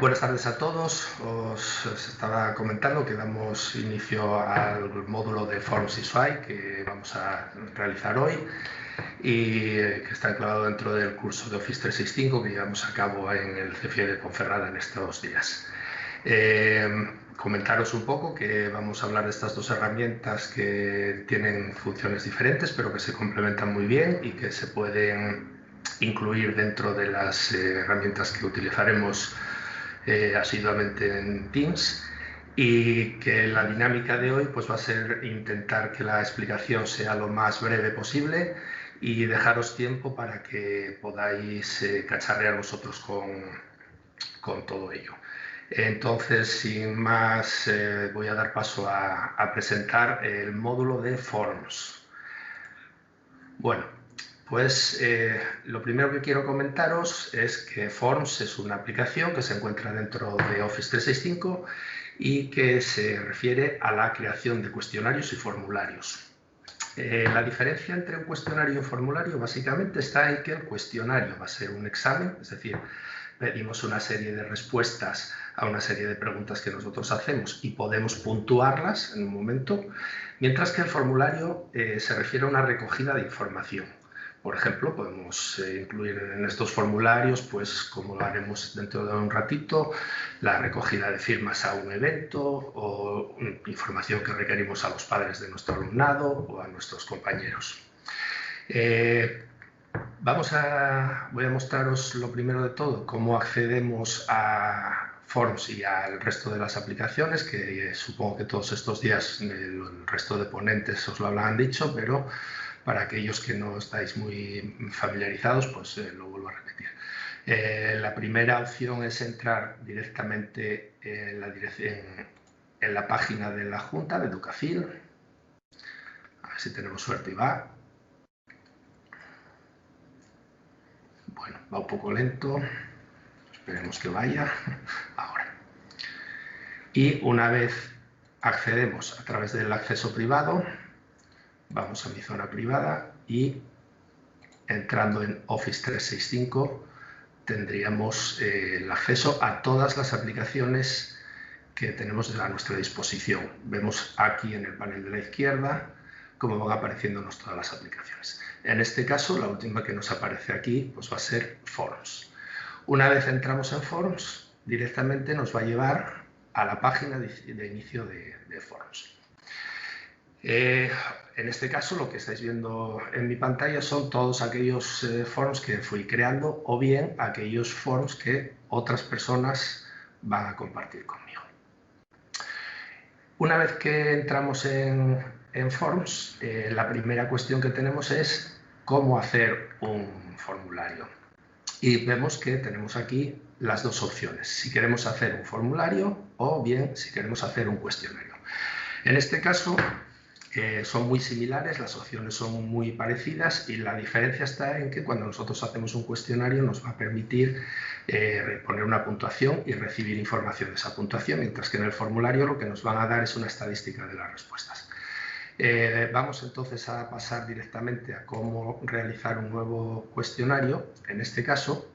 Buenas tardes a todos. Os estaba comentando que damos inicio al módulo de Forms y SWI que vamos a realizar hoy y que está enclavado dentro del curso de Office 365 que llevamos a cabo en el CFIE de Ponferrada en estos días. Comentaros un poco que vamos a hablar de estas dos herramientas que tienen funciones diferentes pero que se complementan muy bien y que se pueden incluir dentro de las herramientas que utilizaremos asiduamente en Teams, y que la dinámica de hoy pues va a ser intentar que la explicación sea lo más breve posible y dejaros tiempo para que podáis cacharrear vosotros con todo ello. Entonces, sin más, voy a dar paso a presentar el módulo de Forms. Bueno, pues lo primero que quiero comentaros es que Forms es una aplicación que se encuentra dentro de Office 365 y que se refiere a la creación de cuestionarios y formularios. La diferencia entre un cuestionario y un formulario básicamente está en que el cuestionario va a ser un examen, es decir, pedimos una serie de respuestas a una serie de preguntas que nosotros hacemos y podemos puntuarlas en un momento, mientras que el formulario se refiere a una recogida de información. Por ejemplo, podemos incluir en estos formularios, pues como lo haremos dentro de un ratito, la recogida de firmas a un evento o información que requerimos a los padres de nuestro alumnado o a nuestros compañeros. Voy a mostraros lo primero de todo, cómo accedemos a Forms y al resto de las aplicaciones, que supongo que todos estos días el resto de ponentes os lo habrán dicho, pero para aquellos que no estáis muy familiarizados, pues lo vuelvo a repetir. La primera opción es entrar directamente en la página de la Junta de Educafil. A ver si tenemos suerte y va. Bueno, va un poco lento. Esperemos que vaya. Ahora. Y una vez accedemos a través del acceso privado, vamos a mi zona privada y entrando en Office 365 tendríamos el acceso a todas las aplicaciones que tenemos a nuestra disposición. Vemos aquí en el panel de la izquierda cómo van apareciéndonos todas las aplicaciones. En este caso, la última que nos aparece aquí pues va a ser Forms. Una vez entramos en Forms, directamente nos va a llevar a la página de inicio de Forms. En este caso, lo que estáis viendo en mi pantalla son todos aquellos forms que fui creando o bien aquellos forms que otras personas van a compartir conmigo. Una vez que entramos en Forms, la primera cuestión que tenemos es cómo hacer un formulario. Y vemos que tenemos aquí las dos opciones, si queremos hacer un formulario o bien si queremos hacer un cuestionario. En este caso son muy similares, las opciones son muy parecidas y la diferencia está en que cuando nosotros hacemos un cuestionario nos va a permitir poner una puntuación y recibir información de esa puntuación, mientras que en el formulario lo que nos van a dar es una estadística de las respuestas. Vamos entonces a pasar directamente a cómo realizar un nuevo cuestionario, en este caso,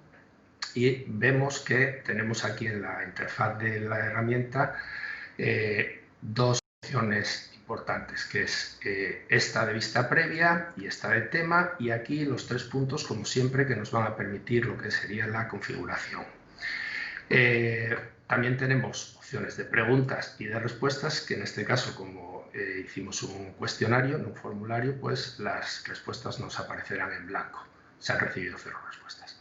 y vemos que tenemos aquí en la interfaz de la herramienta dos opciones importantes, que es esta de vista previa y esta de tema, y aquí los tres puntos, como siempre, que nos van a permitir lo que sería la configuración. También tenemos opciones de preguntas y de respuestas, que en este caso, como hicimos un cuestionario, no un formulario, pues las respuestas nos aparecerán en blanco. Se han recibido 0 respuestas.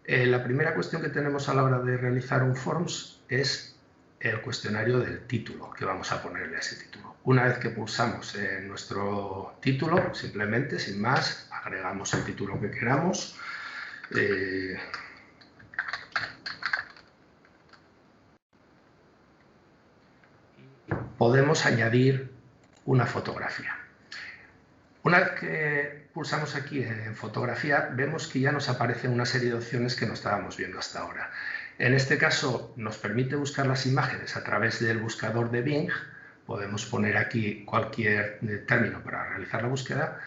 La primera cuestión que tenemos a la hora de realizar un Forms es el cuestionario del título, que vamos a ponerle a ese título. Una vez que pulsamos en nuestro título, simplemente, sin más, agregamos el título que queramos. Podemos añadir una fotografía. Una vez que pulsamos aquí en fotografía, vemos que ya nos aparecen una serie de opciones que no estábamos viendo hasta ahora. En este caso nos permite buscar las imágenes a través del buscador de Bing. Podemos poner aquí cualquier término para realizar la búsqueda,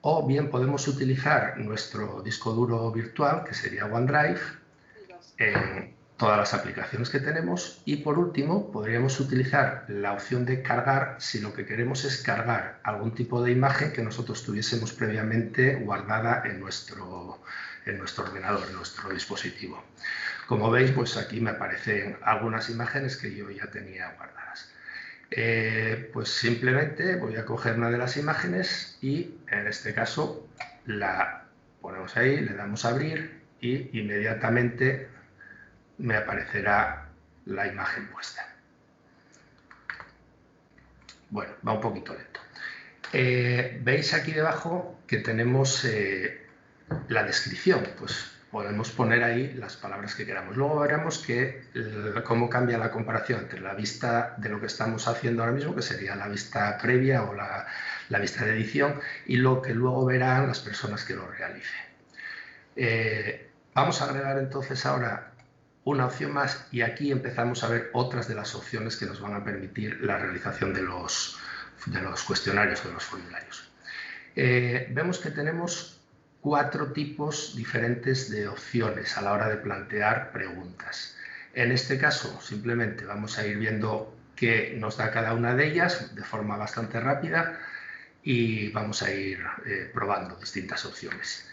o bien podemos utilizar nuestro disco duro virtual, que sería OneDrive, todas las aplicaciones que tenemos y por último podríamos utilizar la opción de cargar si lo que queremos es cargar algún tipo de imagen que nosotros tuviésemos previamente guardada en nuestro ordenador, en nuestro dispositivo. Como veis, pues aquí me aparecen algunas imágenes que yo ya tenía guardadas. Pues simplemente voy a coger una de las imágenes y en este caso la ponemos ahí, le damos a abrir y inmediatamente me aparecerá la imagen puesta. Bueno, va un poquito lento. Veis aquí debajo que tenemos la descripción, pues podemos poner ahí las palabras que queramos. Luego veremos cómo cambia la comparación entre la vista de lo que estamos haciendo ahora mismo, que sería la vista previa o la vista de edición, y lo que luego verán las personas que lo realicen. Vamos a agregar entonces ahora una opción más y aquí empezamos a ver otras de las opciones que nos van a permitir la realización de los cuestionarios, de los formularios. Vemos que tenemos 4 tipos diferentes de opciones a la hora de plantear preguntas. En este caso, simplemente vamos a ir viendo qué nos da cada una de ellas de forma bastante rápida y vamos a ir probando distintas opciones.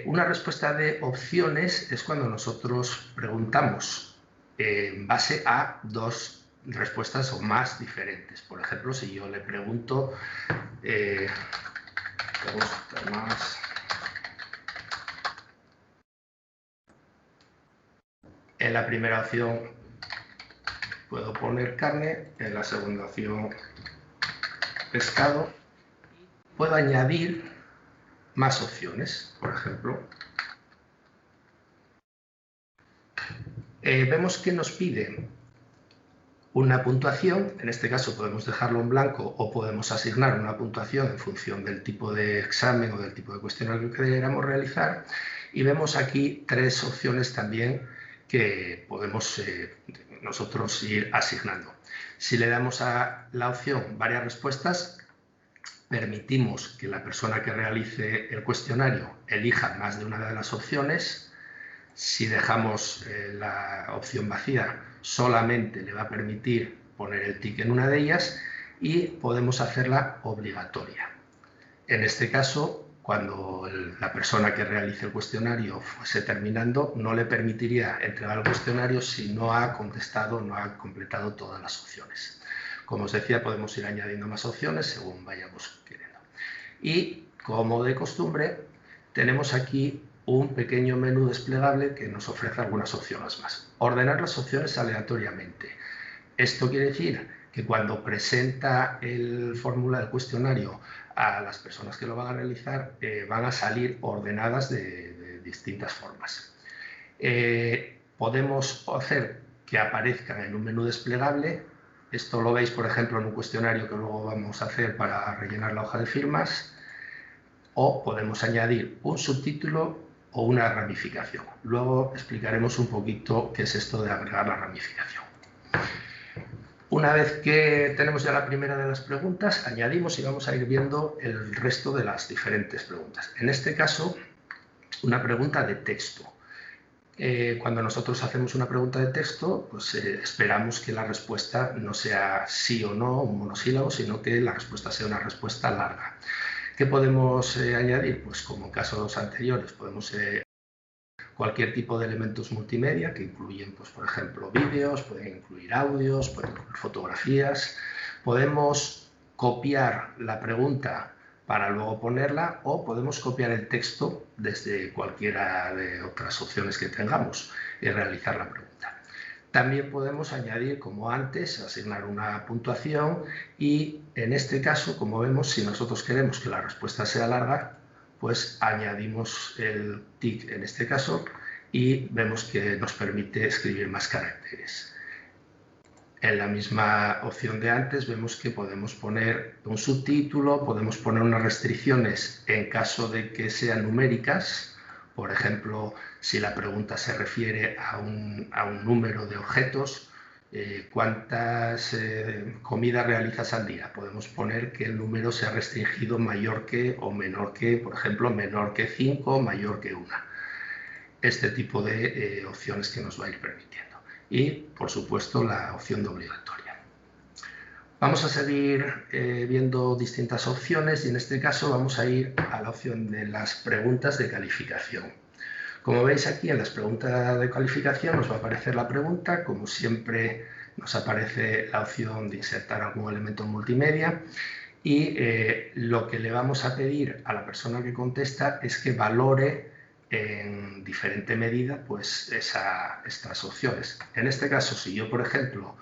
Una respuesta de opciones es cuando nosotros preguntamos en base a 2 respuestas o más diferentes. Por ejemplo, si yo le pregunto, ¿te gusta más? En la primera opción puedo poner carne, en la segunda opción pescado. Puedo añadir más opciones, por ejemplo. Vemos que nos pide una puntuación, en este caso podemos dejarlo en blanco o podemos asignar una puntuación en función del tipo de examen o del tipo de cuestionario que queramos realizar y vemos aquí 3 opciones también que podemos nosotros ir asignando. Si le damos a la opción varias respuestas, permitimos que la persona que realice el cuestionario elija más de una de las opciones. Si dejamos la opción vacía, solamente le va a permitir poner el tic en una de ellas y podemos hacerla obligatoria. En este caso, cuando la persona que realice el cuestionario fuese terminando, no le permitiría entregar el cuestionario si no ha contestado, no ha completado todas las opciones. Como os decía, podemos ir añadiendo más opciones según vayamos queriendo. Y, como de costumbre, tenemos aquí un pequeño menú desplegable que nos ofrece algunas opciones más. Ordenar las opciones aleatoriamente. Esto quiere decir que cuando presenta el formulario, el cuestionario a las personas que lo van a realizar, van a salir ordenadas de distintas formas. Podemos hacer que aparezcan en un menú desplegable. Esto lo veis, por ejemplo, en un cuestionario que luego vamos a hacer para rellenar la hoja de firmas. O podemos añadir un subtítulo o una ramificación. Luego explicaremos un poquito qué es esto de agregar la ramificación. Una vez que tenemos ya la primera de las preguntas, añadimos y vamos a ir viendo el resto de las diferentes preguntas. En este caso, una pregunta de texto. Cuando nosotros hacemos una pregunta de texto, pues esperamos que la respuesta no sea sí o no, un monosílabo, sino que la respuesta sea una respuesta larga. ¿Qué podemos añadir? Pues como en casos anteriores, podemos cualquier tipo de elementos multimedia que incluyen, pues, por ejemplo, vídeos, pueden incluir audios, pueden incluir fotografías. Podemos copiar la pregunta para luego ponerla o podemos copiar el texto desde cualquiera de otras opciones que tengamos y realizar la pregunta. También podemos añadir, como antes, asignar una puntuación y, en este caso, como vemos, si nosotros queremos que la respuesta sea larga, pues añadimos el tic en este caso y vemos que nos permite escribir más caracteres. En la misma opción de antes vemos que podemos poner un subtítulo, podemos poner unas restricciones en caso de que sean numéricas. Por ejemplo, si la pregunta se refiere a un número de objetos, ¿cuántas comidas realizas al día? Podemos poner que el número sea restringido mayor que o menor que, por ejemplo, menor que 5, mayor que 1. este tipo de opciones que nos va a ir permitiendo. Y, por supuesto, la opción de obligatoria. Vamos a seguir viendo distintas opciones y en este caso vamos a ir a la opción de las preguntas de calificación. Como veis aquí en las preguntas de calificación nos va a aparecer la pregunta, como siempre nos aparece la opción de insertar algún elemento multimedia y lo que le vamos a pedir a la persona que contesta es que valore en diferente medida pues estas opciones. En este caso, si yo, por ejemplo,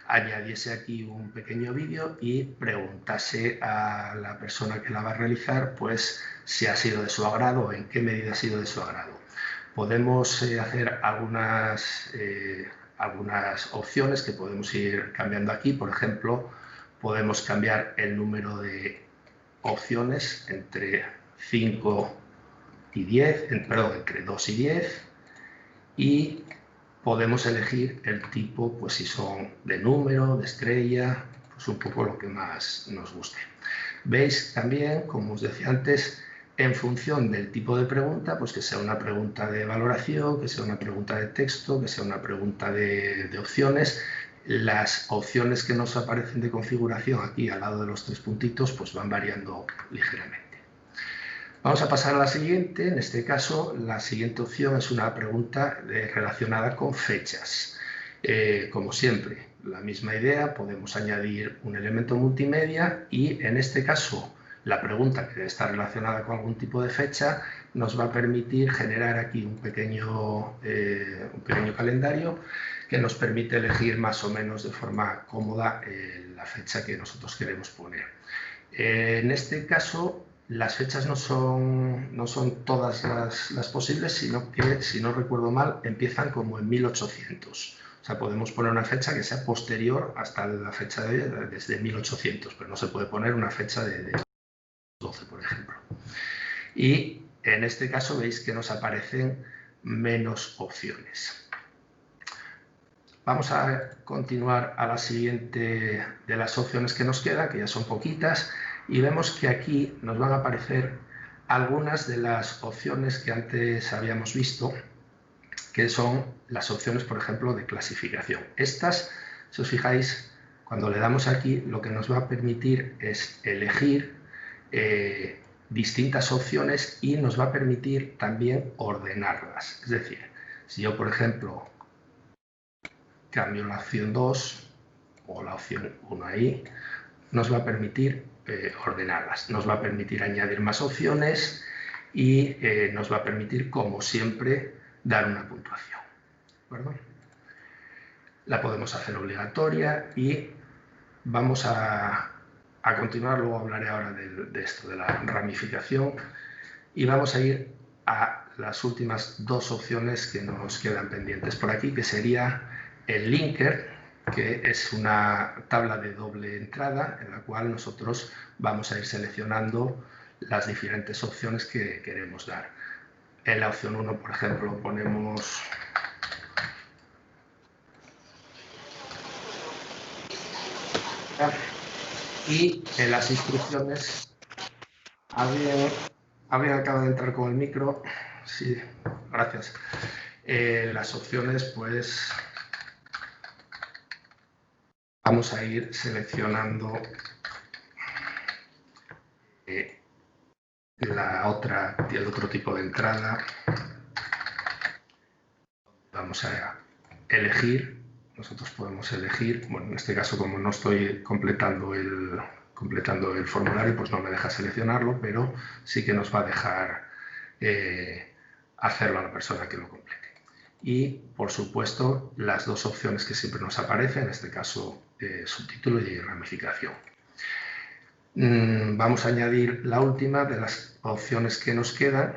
añadiese aquí un pequeño vídeo y preguntase a la persona que la va a realizar pues si ha sido de su agrado o en qué medida ha sido de su agrado. Podemos hacer algunas opciones que podemos ir cambiando aquí. Por ejemplo, podemos cambiar el número de opciones entre 5 y 10, perdón, entre 2 y 10 y podemos elegir el tipo, pues si son de número, de estrella, pues un poco lo que más nos guste. Veis también, como os decía antes, en función del tipo de pregunta, pues que sea una pregunta de valoración, que sea una pregunta de texto, que sea una pregunta de opciones, las opciones que nos aparecen de configuración aquí al lado de los 3 puntitos pues van variando ligeramente. Vamos a pasar a la siguiente. En este caso, la siguiente opción es una pregunta relacionada con fechas. Como siempre, la misma idea, podemos añadir un elemento multimedia y en este caso la pregunta que está relacionada con algún tipo de fecha nos va a permitir generar aquí un pequeño calendario que nos permite elegir más o menos de forma cómoda la fecha que nosotros queremos poner. En este caso, las fechas no son todas las posibles, sino que, si no recuerdo mal, empiezan como en 1800. O sea, podemos poner una fecha que sea posterior hasta la fecha desde 1800, pero no se puede poner una fecha de 12, por ejemplo. Y en este caso veis que nos aparecen menos opciones. Vamos a continuar a la siguiente de las opciones que nos quedan, que ya son poquitas, y vemos que aquí nos van a aparecer algunas de las opciones que antes habíamos visto, que son las opciones, por ejemplo, de clasificación. Estas, si os fijáis, cuando le damos aquí, lo que nos va a permitir es elegir distintas opciones y nos va a permitir también ordenarlas. Es decir, si yo, por ejemplo, cambio la opción 2 o la opción 1 ahí, nos va a permitir ordenarlas, nos va a permitir añadir más opciones y nos va a permitir, como siempre, dar una puntuación. ¿De acuerdo? La podemos hacer obligatoria y vamos a continuar, luego hablaré ahora de esto, de la ramificación, y vamos a ir a las últimas 2 opciones que nos quedan pendientes por aquí, que sería el linker, que es una tabla de doble entrada en la cual nosotros vamos a ir seleccionando las diferentes opciones que queremos dar. En la opción 1, por ejemplo, ponemos y en las instrucciones alguien acaba de entrar con el micro. Sí, gracias. Las opciones, pues vamos a ir seleccionando el otro tipo de entrada. Vamos a elegir, nosotros podemos elegir, bueno, en este caso como no estoy completando el formulario, pues no me deja seleccionarlo, pero sí que nos va a dejar hacerlo a la persona que lo complete. Y, por supuesto, las 2 opciones que siempre nos aparecen, en este caso subtítulo y ramificación. Vamos a añadir la última de las opciones que nos quedan,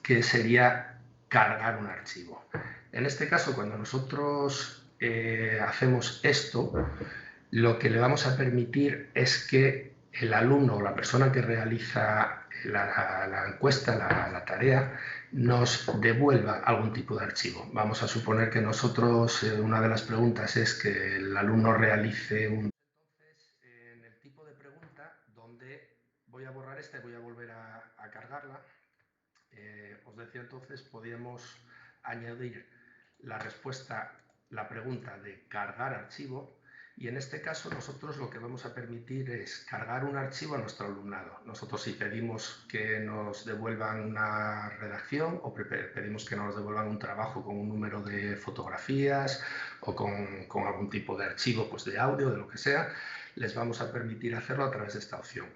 que sería cargar un archivo. En este caso, cuando nosotros hacemos esto, lo que le vamos a permitir es que el alumno o la persona que realiza la encuesta, la tarea, nos devuelva algún tipo de archivo. Vamos a suponer que nosotros, una de las preguntas es que el alumno realice un... Entonces, en el tipo de pregunta, donde voy a borrar esta y voy a volver a cargarla, Os decía entonces, podíamos añadir la respuesta, la pregunta de cargar archivo, y en este caso nosotros lo que vamos a permitir es cargar un archivo a nuestro alumnado. Nosotros si pedimos que nos devuelvan una redacción o pedimos que nos devuelvan un trabajo con un número de fotografías o con algún tipo de archivo, pues de audio, de lo que sea, les vamos a permitir hacerlo a través de esta opción.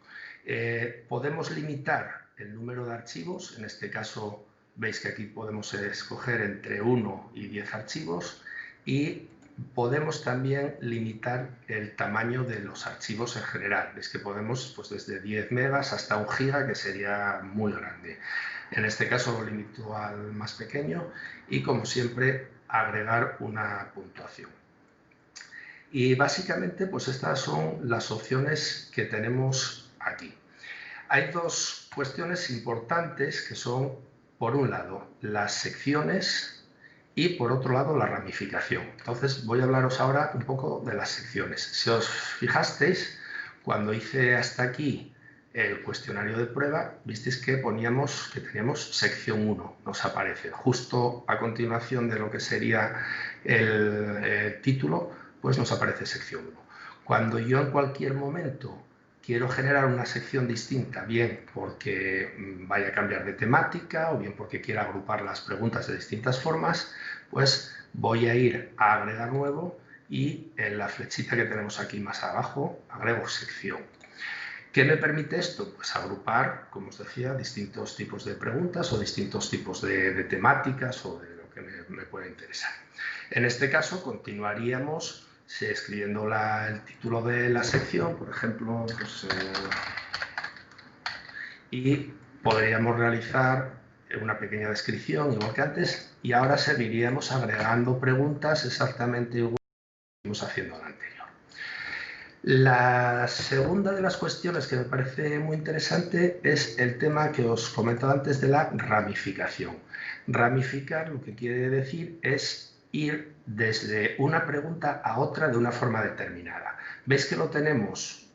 Podemos limitar el número de archivos, en este caso veis que aquí podemos escoger entre 1 y 10 archivos, y podemos también limitar el tamaño de los archivos en general. Veis que podemos pues desde 10 megas hasta 1 giga, que sería muy grande. En este caso lo limito al más pequeño y, como siempre, agregar una puntuación. Y básicamente pues estas son las opciones que tenemos aquí. Hay dos cuestiones importantes que son, por un lado, las secciones y, por otro lado, la ramificación. Entonces, voy a hablaros ahora un poco de las secciones. Si os fijasteis, cuando hice hasta aquí el cuestionario de prueba, visteis que poníamos que teníamos sección 1, nos aparece. Justo a continuación de lo que sería el título, pues nos aparece sección 1. Cuando yo en cualquier momento quiero generar una sección distinta, bien porque vaya a cambiar de temática o bien porque quiera agrupar las preguntas de distintas formas, pues voy a ir a agregar nuevo y en la flechita que tenemos aquí más abajo agrego sección. ¿Qué me permite esto? Pues agrupar, como os decía, distintos tipos de preguntas o distintos tipos de temáticas o de lo que me pueda interesar. En este caso continuaríamos escribiendo el título de la sección, por ejemplo, pues, y podríamos realizar una pequeña descripción, igual que antes, y ahora seguiríamos agregando preguntas exactamente igual que estuvimos haciendo en la anterior. La segunda de las cuestiones que me parece muy interesante es el tema que os comentaba antes de la ramificación. Ramificar lo que quiere decir es ir desde una pregunta a otra de una forma determinada. ¿Veis que lo tenemos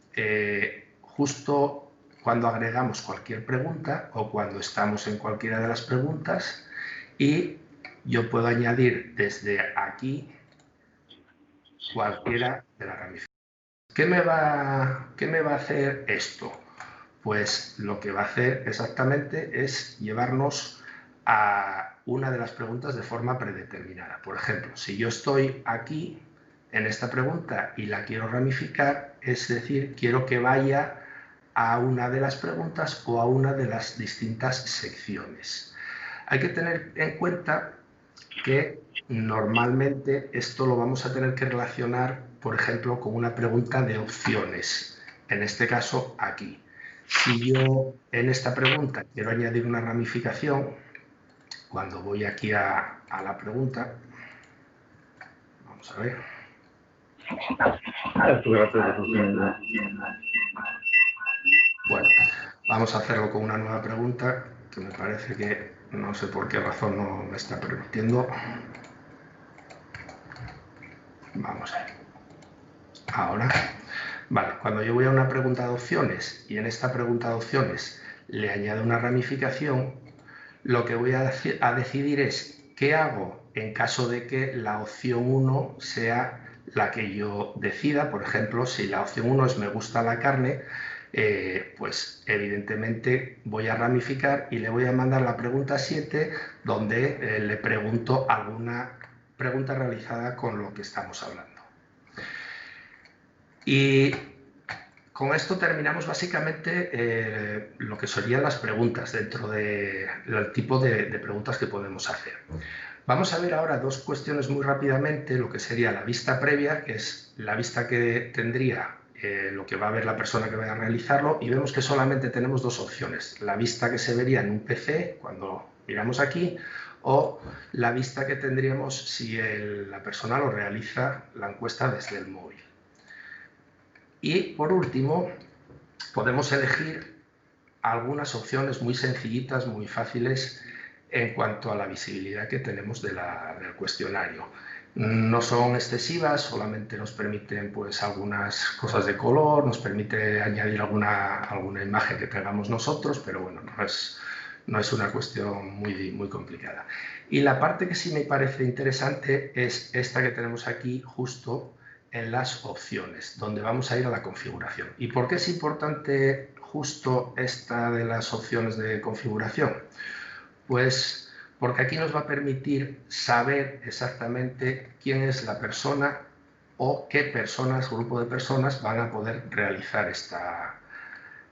justo cuando agregamos cualquier pregunta o cuando estamos en cualquiera de las preguntas? Y yo puedo añadir desde aquí cualquiera de las ramificaciones. ¿Qué me va a hacer esto? Pues lo que va a hacer exactamente es llevarnos a una de las preguntas de forma predeterminada. Por ejemplo, si yo estoy aquí en esta pregunta y la quiero ramificar, es decir, quiero que vaya a una de las preguntas o a una de las distintas secciones. Hay que tener en cuenta que normalmente esto lo vamos a tener que relacionar, por ejemplo, con una pregunta de opciones. En este caso, aquí. Si yo en esta pregunta quiero añadir una ramificación, cuando voy aquí a la pregunta, vamos a ver. Bueno, vamos a hacerlo con una nueva pregunta que me parece que no sé por qué razón no me está permitiendo. Vamos a ver. Ahora, vale, cuando yo voy a una pregunta de opciones y en esta pregunta de opciones le añado una ramificación, lo que voy a decidir es qué hago en caso de que la opción 1 sea la que yo decida. Por ejemplo, si la opción 1 es me gusta la carne, pues evidentemente voy a ramificar y le voy a mandar la pregunta 7 donde le pregunto alguna pregunta realizada con lo que estamos hablando. Y con esto terminamos básicamente lo que serían las preguntas dentro del tipo de preguntas que podemos hacer. Vamos a ver ahora dos cuestiones muy rápidamente, lo que sería la vista previa, que es la vista que tendría lo que va a ver la persona que vaya a realizarlo, y vemos que solamente tenemos dos opciones: la vista que se vería en un PC cuando miramos aquí, o la vista que tendríamos si la persona lo realiza la encuesta desde el móvil. Y por último, podemos elegir algunas opciones muy sencillitas, muy fáciles en cuanto a la visibilidad que tenemos del cuestionario. No son excesivas, solamente nos permiten pues algunas cosas de color, nos permite añadir alguna imagen que tengamos nosotros, pero bueno, No es una cuestión muy complicada. Y la parte que sí me parece interesante es esta que tenemos aquí justo en las opciones, donde vamos a ir a la configuración. ¿Y por qué es importante justo esta de las opciones de configuración? Pues porque aquí nos va a permitir saber exactamente quién es la persona o qué personas, grupo de personas, van a poder realizar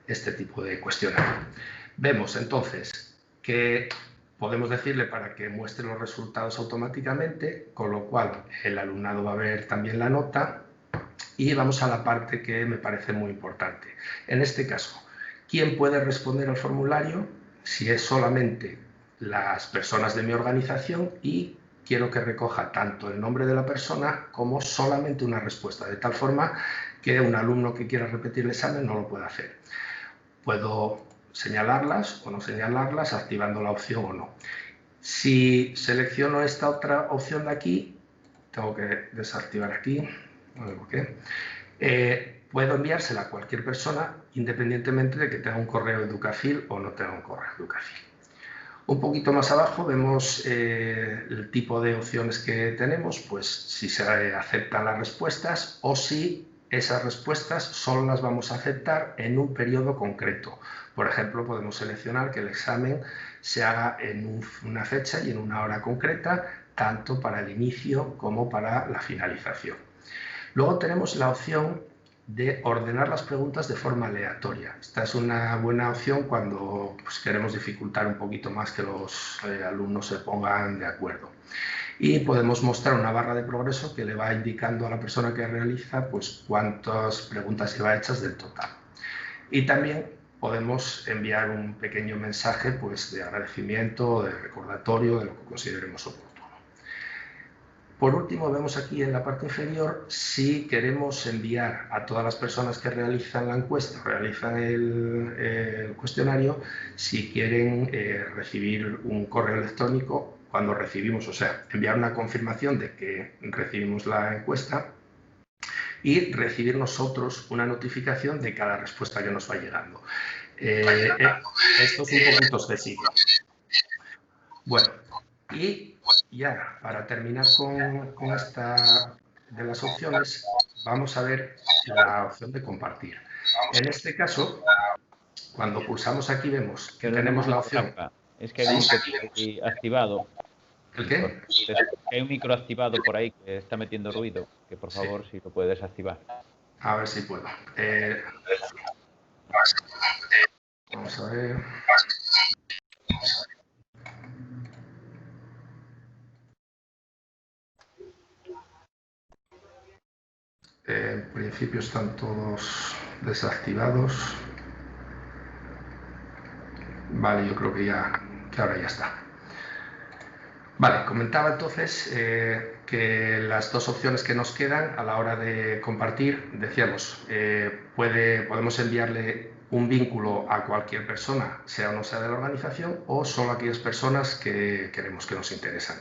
este tipo de cuestionario. Vemos entonces que podemos decirle para que muestre los resultados automáticamente, con lo cual el alumnado va a ver también la nota, y vamos a la parte que me parece muy importante. En este caso, ¿quién puede responder al formulario? Si es solamente las personas de mi organización, y quiero que recoja tanto el nombre de la persona como solamente una respuesta, de tal forma que un alumno que quiera repetir el examen no lo pueda hacer. Puedo señalarlas o no señalarlas, activando la opción o no. Si selecciono esta otra opción de aquí, tengo que desactivar aquí, no sé por qué, puedo enviársela a cualquier persona independientemente de que tenga un correo Educafil o no tenga un correo Educafil. Un poquito más abajo vemos el tipo de opciones que tenemos, pues si se aceptan las respuestas o si esas respuestas solo las vamos a aceptar en un periodo concreto. Por ejemplo, podemos seleccionar que el examen se haga en una fecha y en una hora concreta, tanto para el inicio como para la finalización. Luego tenemos la opción de ordenar las preguntas de forma aleatoria. Esta es una buena opción cuando pues, queremos dificultar un poquito más que los alumnos se pongan de acuerdo. Y podemos mostrar una barra de progreso que le va indicando a la persona que realiza pues, cuántas preguntas lleva hechas del total. Y también podemos enviar un pequeño mensaje pues, de agradecimiento, de recordatorio, de lo que consideremos oportuno. Por último, vemos aquí en la parte inferior si queremos enviar a todas las personas que realizan la encuesta, realizan el cuestionario, si quieren recibir un correo electrónico cuando recibimos, o sea, enviar una confirmación de que recibimos la encuesta y recibir nosotros una notificación de cada respuesta que nos va llegando. Esto es un poquito excesivo. Bueno, y ya para terminar con esta de las opciones, vamos a ver la opción de compartir. En este caso, cuando pulsamos aquí vemos que tenemos la opción. Es que hay un micro ahí activado. ¿El qué? Hay un micro activado por ahí que está metiendo ruido, que por favor si lo puedes desactivar. A ver si puedo. Vamos a ver. En principio están todos desactivados. Vale, yo creo que ahora ya está. Vale, comentaba entonces que las dos opciones que nos quedan a la hora de compartir, decíamos, podemos enviarle un vínculo a cualquier persona, sea o no sea de la organización, o solo a aquellas personas que queremos que nos interesan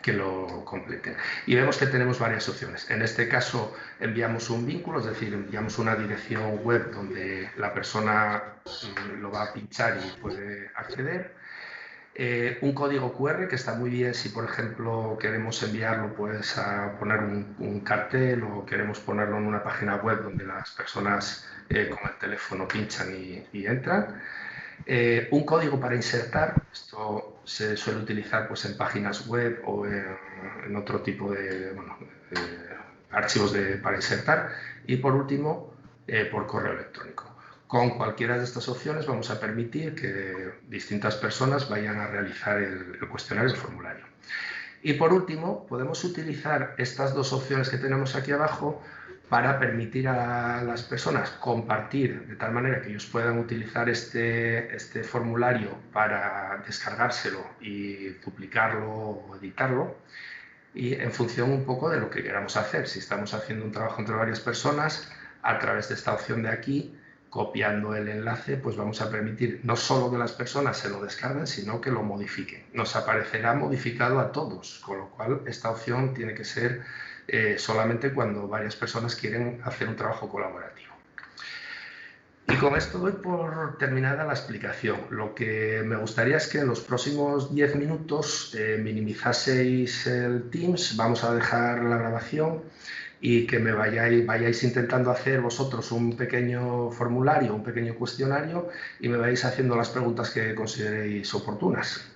que lo completen. Y vemos que tenemos varias opciones. En este caso enviamos un vínculo, es decir, enviamos una dirección web donde la persona lo va a pinchar y puede acceder. Un código QR que está muy bien si, por ejemplo, queremos enviarlo pues, a poner un cartel o queremos ponerlo en una página web donde las personas con el teléfono pinchan y entran. Un código para insertar, esto se suele utilizar pues, en páginas web o en otro tipo de archivos para insertar. Y por último, por correo electrónico. Con cualquiera de estas opciones vamos a permitir que distintas personas vayan a realizar el cuestionario, el formulario. Y por último, podemos utilizar estas dos opciones que tenemos aquí abajo para permitir a las personas compartir de tal manera que ellos puedan utilizar este formulario para descargárselo y duplicarlo o editarlo, y en función un poco de lo que queramos hacer. Si estamos haciendo un trabajo entre varias personas, a través de esta opción de aquí, copiando el enlace, pues vamos a permitir no solo que las personas se lo descarguen, sino que lo modifiquen. Nos aparecerá modificado a todos, con lo cual esta opción tiene que ser solamente cuando varias personas quieren hacer un trabajo colaborativo. Y con esto doy por terminada la explicación. Lo que me gustaría es que en los próximos 10 minutos minimizaseis el Teams, vamos a dejar la grabación y que me vayáis intentando hacer vosotros un pequeño formulario, un pequeño cuestionario y me vayáis haciendo las preguntas que consideréis oportunas.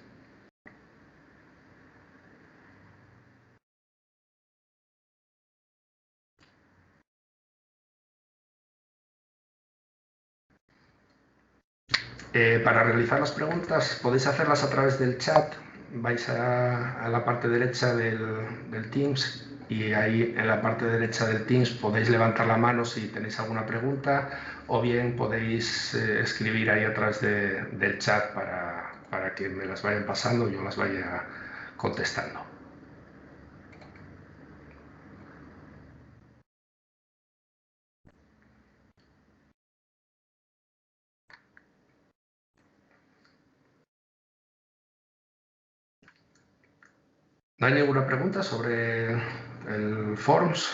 Para realizar las preguntas podéis hacerlas a través del chat, vais a la parte derecha del Teams y ahí en la parte derecha del Teams podéis levantar la mano si tenéis alguna pregunta o bien podéis escribir ahí a través del chat para que me las vayan pasando y yo las vaya contestando. ¿No hay ninguna pregunta sobre el Forms?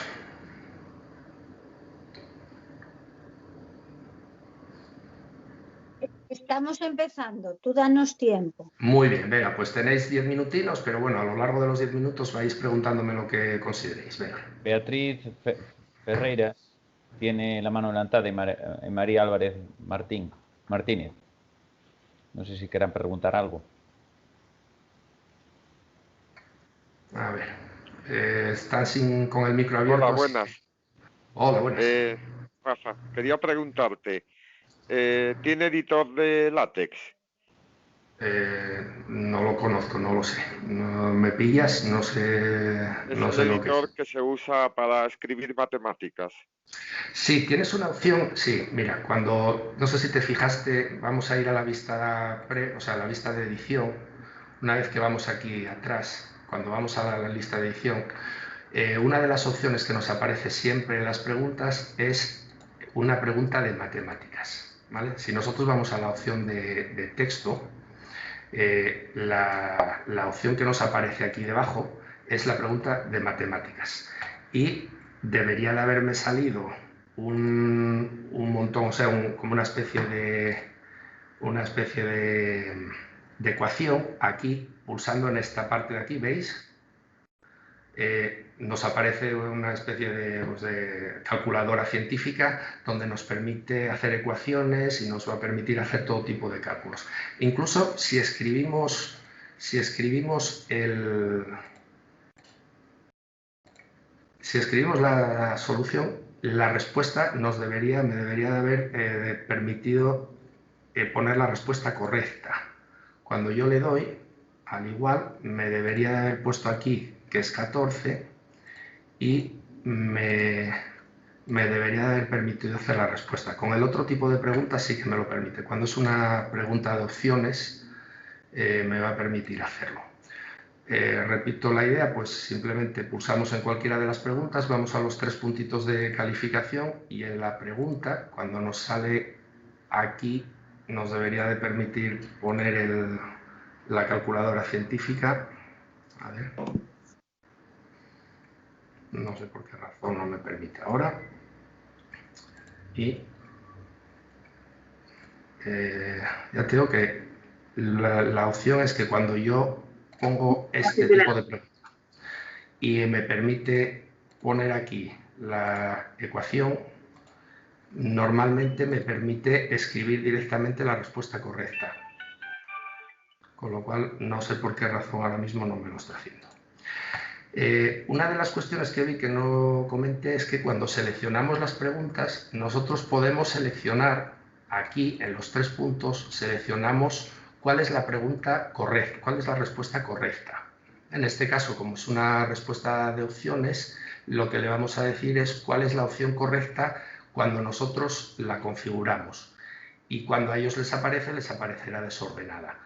Estamos empezando, tú danos tiempo. Muy bien, venga, pues tenéis 10 minutinos, pero bueno, a lo largo de los 10 minutos vais preguntándome lo que consideréis. Venga. Beatriz Ferreira tiene la mano levantada y María Álvarez Martínez. No sé si quieran preguntar algo. A ver, están con el micro abierto. Hola, buenas. Hola, buenas. Rafa, quería preguntarte, ¿tiene editor de látex? No lo conozco, no lo sé. No, me pillas, no sé, Es no el sé lo que es. editor que se usa para escribir matemáticas. Sí, tienes una opción, sí, mira, no sé si te fijaste, vamos a ir a la vista o sea, a la vista de edición, una vez que vamos aquí atrás, cuando vamos a la lista de edición, una de las opciones que nos aparece siempre en las preguntas es una pregunta de matemáticas, ¿vale? Si nosotros vamos a la opción de texto, la opción que nos aparece aquí debajo es la pregunta de matemáticas y debería de haberme salido un montón, o sea, como una especie de ecuación aquí, pulsando en esta parte de aquí, ¿veis? Nos aparece una especie de calculadora científica donde nos permite hacer ecuaciones y nos va a permitir hacer todo tipo de cálculos. Incluso si escribimos la solución, la respuesta me debería de haber permitido poner la respuesta correcta. Cuando yo le doy, al igual, me debería de haber puesto aquí que es 14 y me debería de haber permitido hacer la respuesta. Con el otro tipo de preguntas sí que me lo permite. Cuando es una pregunta de opciones, me va a permitir hacerlo. Repito la idea, pues simplemente pulsamos en cualquiera de las preguntas, vamos a los 3 puntitos de calificación y en la pregunta, cuando nos sale aquí, nos debería de permitir poner la calculadora científica. A ver. No sé por qué razón no me permite ahora. Y ya te digo que la opción es que cuando yo pongo este tipo de preguntas y me permite poner aquí la ecuación, normalmente me permite escribir directamente la respuesta correcta. Con lo cual, no sé por qué razón ahora mismo no me lo está haciendo. Una de las cuestiones que vi que no comenté es que cuando seleccionamos las preguntas, nosotros podemos seleccionar aquí en los 3 puntos, seleccionamos cuál es la pregunta correcta, cuál es la respuesta correcta. En este caso, como es una respuesta de opciones, lo que le vamos a decir es cuál es la opción correcta cuando nosotros la configuramos. Y cuando a ellos les aparecerá desordenada.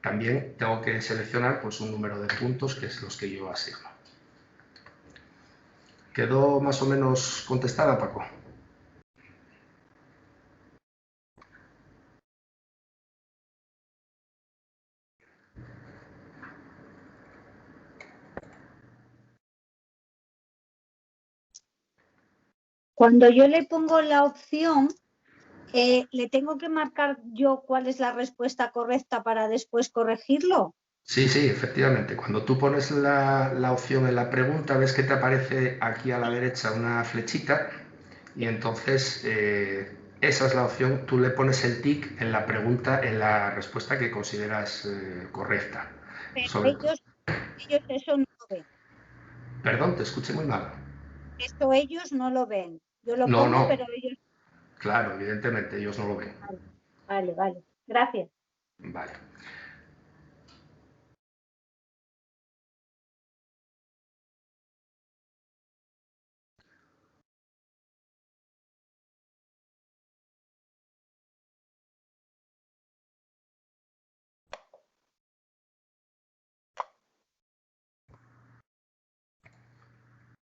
También tengo que seleccionar pues, un número de puntos, que es los que yo asigno. ¿Quedó más o menos contestada, Paco? Cuando yo le pongo la opción, ¿Le tengo que marcar yo cuál es la respuesta correcta para después corregirlo? Sí, sí, efectivamente. Cuando tú pones la opción en la pregunta, ves que te aparece aquí a la derecha una flechita y entonces esa es la opción. Tú le pones el tic en la pregunta, en la respuesta que consideras correcta. Pero Sobre... ellos eso no lo ven. Perdón, te escuché muy mal. Esto ellos no lo ven. Yo lo No, pongo, no, pero ellos... claro, evidentemente ellos no lo ven. Vale, vale, vale. Gracias. Vale.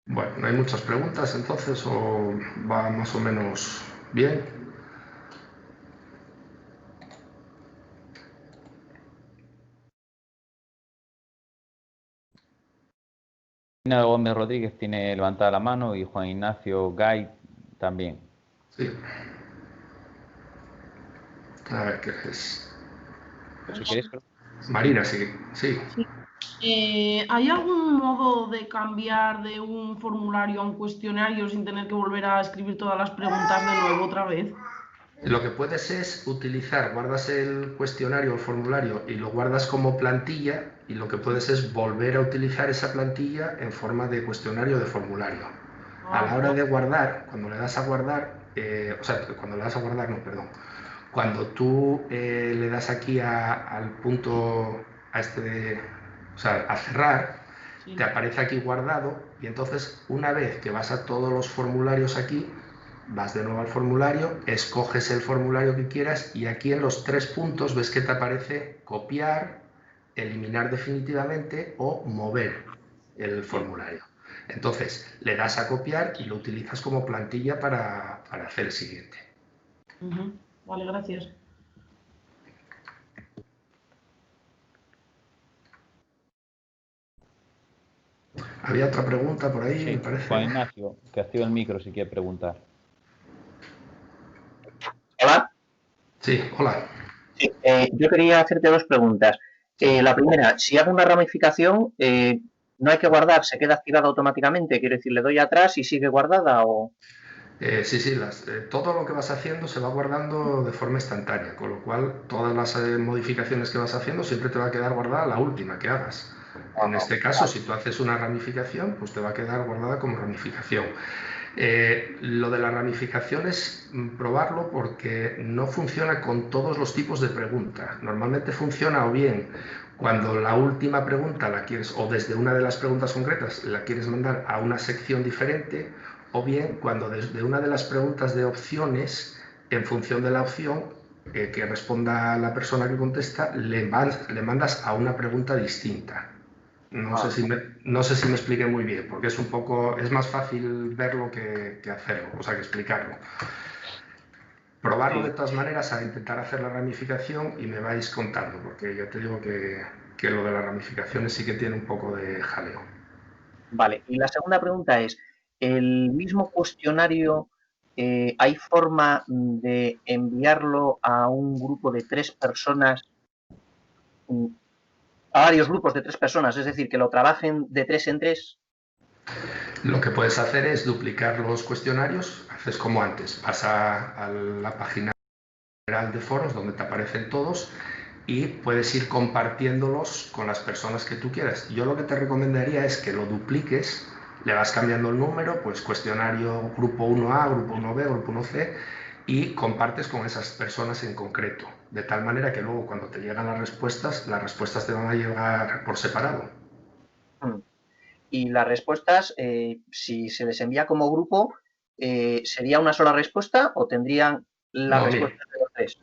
Bueno, no hay muchas preguntas entonces, o va más o menos bien. Cristina Gómez Rodríguez tiene levantada la mano y Juan Ignacio Gay también. Sí. A ver qué es. Pues si queréis, Marina, sí, sí. ¿Hay algún modo de cambiar de un formulario a un cuestionario sin tener que volver a escribir todas las preguntas de nuevo otra vez? Lo que puedes es utilizar, guardas el cuestionario o el formulario y lo guardas como plantilla, y lo que puedes es volver a utilizar esa plantilla en forma de cuestionario o de formulario. A la hora de guardar, cuando le das a guardar, cuando le das a guardar, no, perdón, cuando tú le das aquí al punto, a a cerrar, Sí. te aparece aquí guardado, y entonces una vez que vas a todos los formularios aquí, vas de nuevo al formulario, escoges el formulario que quieras y aquí en los 3 puntos ves que te aparece copiar, eliminar definitivamente o mover el formulario. Entonces le das a copiar y lo utilizas como plantilla para hacer el siguiente. Vale, gracias. Había otra pregunta por ahí, sí, me parece. Juan Ignacio, que activa el micro si quiere preguntar. Hola. Sí, hola. Sí, yo quería hacerte dos preguntas. La primera, si hago una ramificación, no hay que guardar, se queda activada automáticamente. Quiero decir, le doy atrás y sigue guardada o... Sí, todo lo que vas haciendo se va guardando de forma instantánea, con lo cual todas las modificaciones que vas haciendo siempre te va a quedar guardada la última que hagas. En este caso, si tú haces una ramificación, pues te va a quedar guardada como ramificación. Lo de la ramificación es probarlo porque no funciona con todos los tipos de pregunta. Normalmente funciona o bien cuando la última pregunta la quieres, o desde una de las preguntas concretas la quieres mandar a una sección diferente, o bien cuando desde una de las preguntas de opciones, en función de la opción que responda la persona que contesta, le mandas a una pregunta distinta. No sé si me expliqué muy bien, porque es más fácil verlo que hacerlo, o sea, que explicarlo. Probarlo de todas maneras a intentar hacer la ramificación y me vais contando, porque ya te digo que lo de las ramificaciones sí que tiene un poco de jaleo. Vale, y la segunda pregunta es, ¿el mismo cuestionario hay forma de enviarlo a un grupo de 3 personas, a varios grupos de 3 personas, es decir, que lo trabajen de 3 en 3? Lo que puedes hacer es duplicar los cuestionarios, haces como antes, vas a la página general de foros donde te aparecen todos y puedes ir compartiéndolos con las personas que tú quieras. Yo lo que te recomendaría es que lo dupliques, le vas cambiando el número, pues cuestionario grupo 1A, grupo 1B, grupo 1C, y compartes con esas personas en concreto, de tal manera que luego cuando te llegan las respuestas te van a llegar por separado. Y las respuestas, si se les envía como grupo, ¿sería una sola respuesta o tendrían las respuestas de los 3?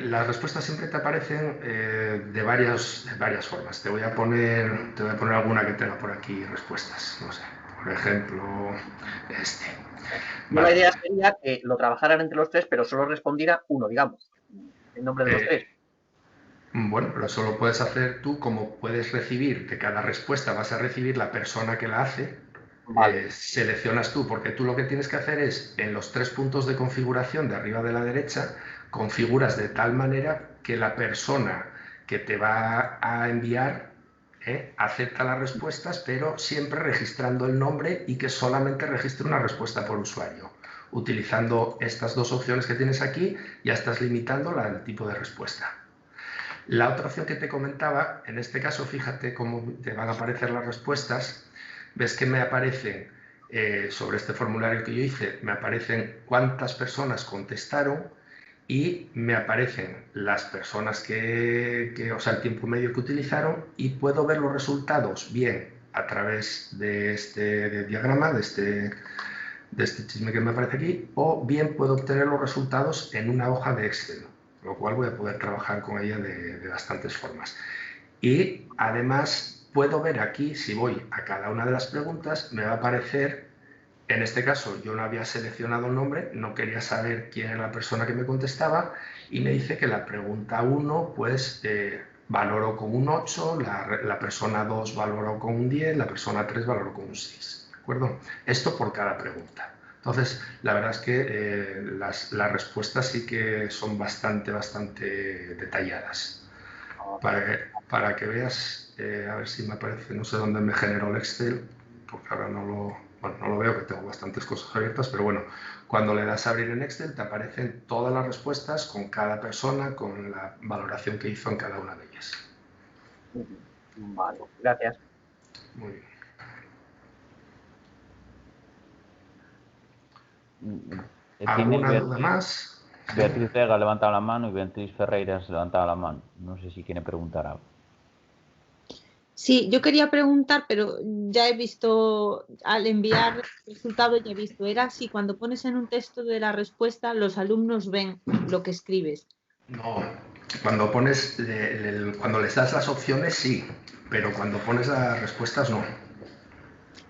Las respuestas siempre te aparecen de varias formas. Te voy a poner alguna que tenga por aquí respuestas. No sé, por ejemplo, este. Vale. La idea sería que lo trabajaran entre los 3, pero solo respondiera uno, digamos, en nombre de los 3. Bueno, pero eso lo puedes hacer tú, como puedes recibir, de cada respuesta vas a recibir la persona que la hace. Vale. seleccionas tú, porque tú lo que tienes que hacer es, en los 3 puntos de configuración de arriba de la derecha, configuras de tal manera que la persona que te va a enviar acepta las respuestas, pero siempre registrando el nombre y que solamente registre una respuesta por usuario. Utilizando estas 2 opciones que tienes aquí, ya estás limitando el tipo de respuesta. La otra opción que te comentaba, en este caso, fíjate cómo te van a aparecer las respuestas. Ves que me aparecen, sobre este formulario que yo hice, me aparecen cuántas personas contestaron y me aparecen las personas o sea, el tiempo medio que utilizaron, y puedo ver los resultados bien a través de este diagrama, de este chisme que me aparece aquí, o bien puedo obtener los resultados en una hoja de Excel, lo cual voy a poder trabajar con ella de bastantes formas. Y además puedo ver aquí, si voy a cada una de las preguntas, me va a aparecer, en este caso yo no había seleccionado el nombre, no quería saber quién era la persona que me contestaba, y me dice que la pregunta 1 pues valoró con un 8, la persona 2 valoró con un 10, la persona 3 valoró con un 6, ¿de acuerdo? Esto por cada pregunta. Entonces, la verdad es que las respuestas sí que son bastante detalladas. Para que veas, a ver si me aparece, no sé dónde me generó el Excel, porque ahora no lo veo, que tengo bastantes cosas abiertas, pero bueno, cuando le das a abrir en Excel te aparecen todas las respuestas con cada persona, con la valoración que hizo en cada una de ellas. Vale, gracias. Muy bien. ¿Alguna duda más? Beatriz Vega ha levantado la mano y Beatriz Ferreiras ha levantado la mano. No sé si quiere preguntar algo. Sí, yo quería preguntar, pero ya he visto, al enviar el resultado ya he visto, era así, cuando pones en un texto de la respuesta, los alumnos ven lo que escribes. No, cuando cuando les das las opciones sí, pero cuando pones las respuestas no.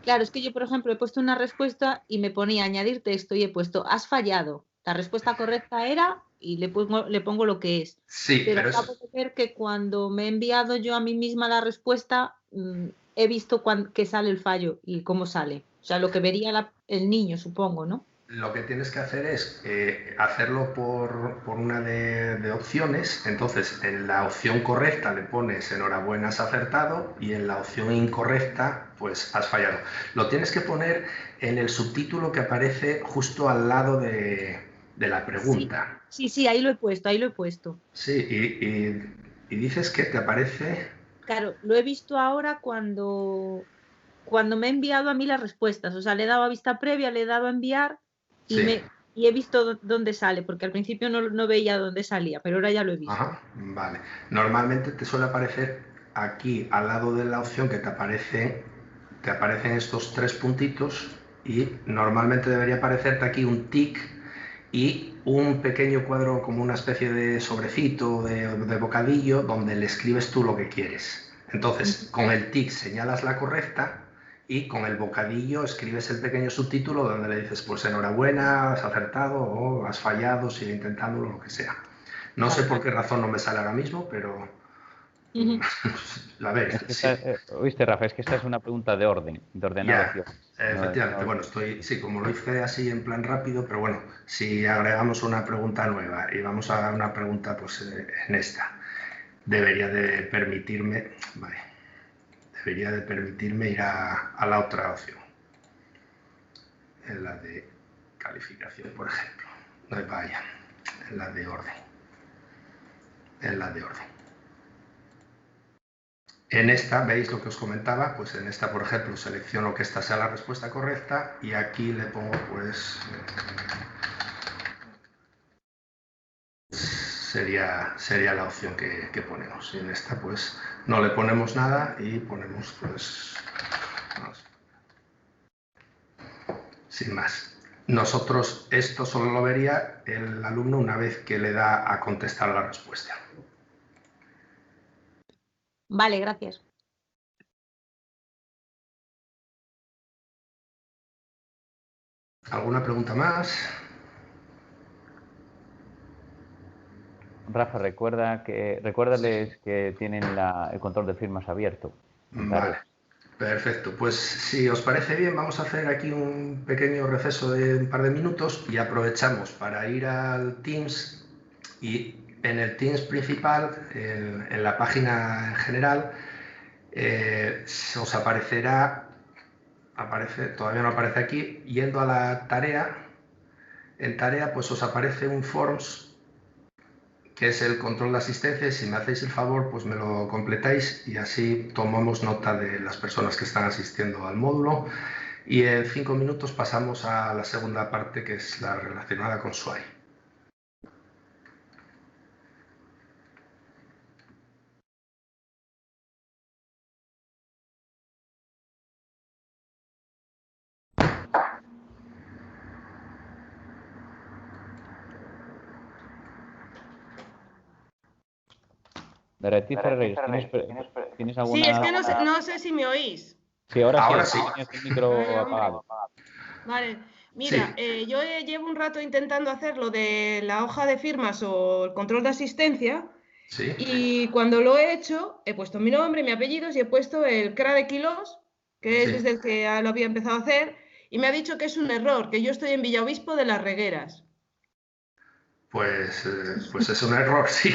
Claro, es que yo, por ejemplo, he puesto una respuesta y me ponía añadir texto y he puesto has fallado. La respuesta correcta era y le pongo lo que es. Sí, Pero pero acabo de ver que cuando me he enviado yo a mí misma la respuesta, he visto que sale el fallo y cómo sale. O sea, lo que vería el niño, supongo, ¿no? lo que tienes que hacer es hacerlo por una de opciones. Entonces, en la opción correcta le pones enhorabuena, has acertado, y en la opción incorrecta, pues has fallado. Lo tienes que poner en el subtítulo que aparece justo al lado de la pregunta. Sí, ahí lo he puesto, Sí, y dices que te aparece... Claro, lo he visto ahora cuando me he enviado a mí las respuestas. O sea, le he dado a vista previa, le he dado a enviar y, Sí. y he visto dónde sale, porque al principio no veía dónde salía, pero ahora ya lo he visto. Ajá, vale. Normalmente te suele aparecer aquí al lado de la opción que te aparecen estos 3 puntitos, y normalmente debería aparecerte aquí un tic y un pequeño cuadro como una especie de sobrecito, de bocadillo, donde le escribes tú lo que quieres. Entonces, con el tic señalas la correcta y con el bocadillo escribes el pequeño subtítulo donde le dices, pues enhorabuena, has acertado o has fallado, sigue intentándolo, lo que sea. No sé por qué razón no me sale ahora mismo, pero la veis. Es que oíste, Rafa, es que esta es una pregunta de orden, de ordenación. Efectivamente, bueno, como lo hice así en plan rápido, pero bueno, si agregamos una pregunta nueva y vamos a una pregunta, pues en esta, debería de permitirme ir a la otra opción, en la de calificación, por ejemplo. Vaya, en la de orden. En esta, veis lo que os comentaba, pues en esta, por ejemplo, selecciono que esta sea la respuesta correcta y aquí le pongo, pues, sería la opción que ponemos. Y en esta, pues, no le ponemos nada y ponemos, pues, vamos, sin más. Nosotros esto solo lo vería el alumno una vez que le da a contestar la respuesta. Vale, gracias. ¿Alguna pregunta más? Rafa, recuérdales que tienen el control de firmas abierto. Vale, Perfecto, pues si os parece bien, vamos a hacer aquí un pequeño receso de un par de minutos y aprovechamos para ir al Teams, y en el Teams principal, en la página en general, os aparecerá, todavía no aparece aquí, yendo a la tarea. En tarea pues os aparece un Forms, que es el control de asistencia, y si me hacéis el favor pues me lo completáis y así tomamos nota de las personas que están asistiendo al módulo, y en 5 minutos pasamos a la segunda parte, que es la relacionada con SWAI. Beatriz Ferreira, ¿tienes Sí, es alguna...? que no sé si me oís. Sí, ahora Sí. Tenías el micro apagado. Vale, mira, Sí. yo llevo un rato intentando hacer lo de la hoja de firmas o el control de asistencia, Sí. y cuando lo he hecho, he puesto mi nombre, mi apellido y he puesto el CRA de Quilós, que es Sí. desde el que lo había empezado a hacer, y me ha dicho que es un error, que yo estoy en Villaobispo de las Regueras. Pues es un error, sí.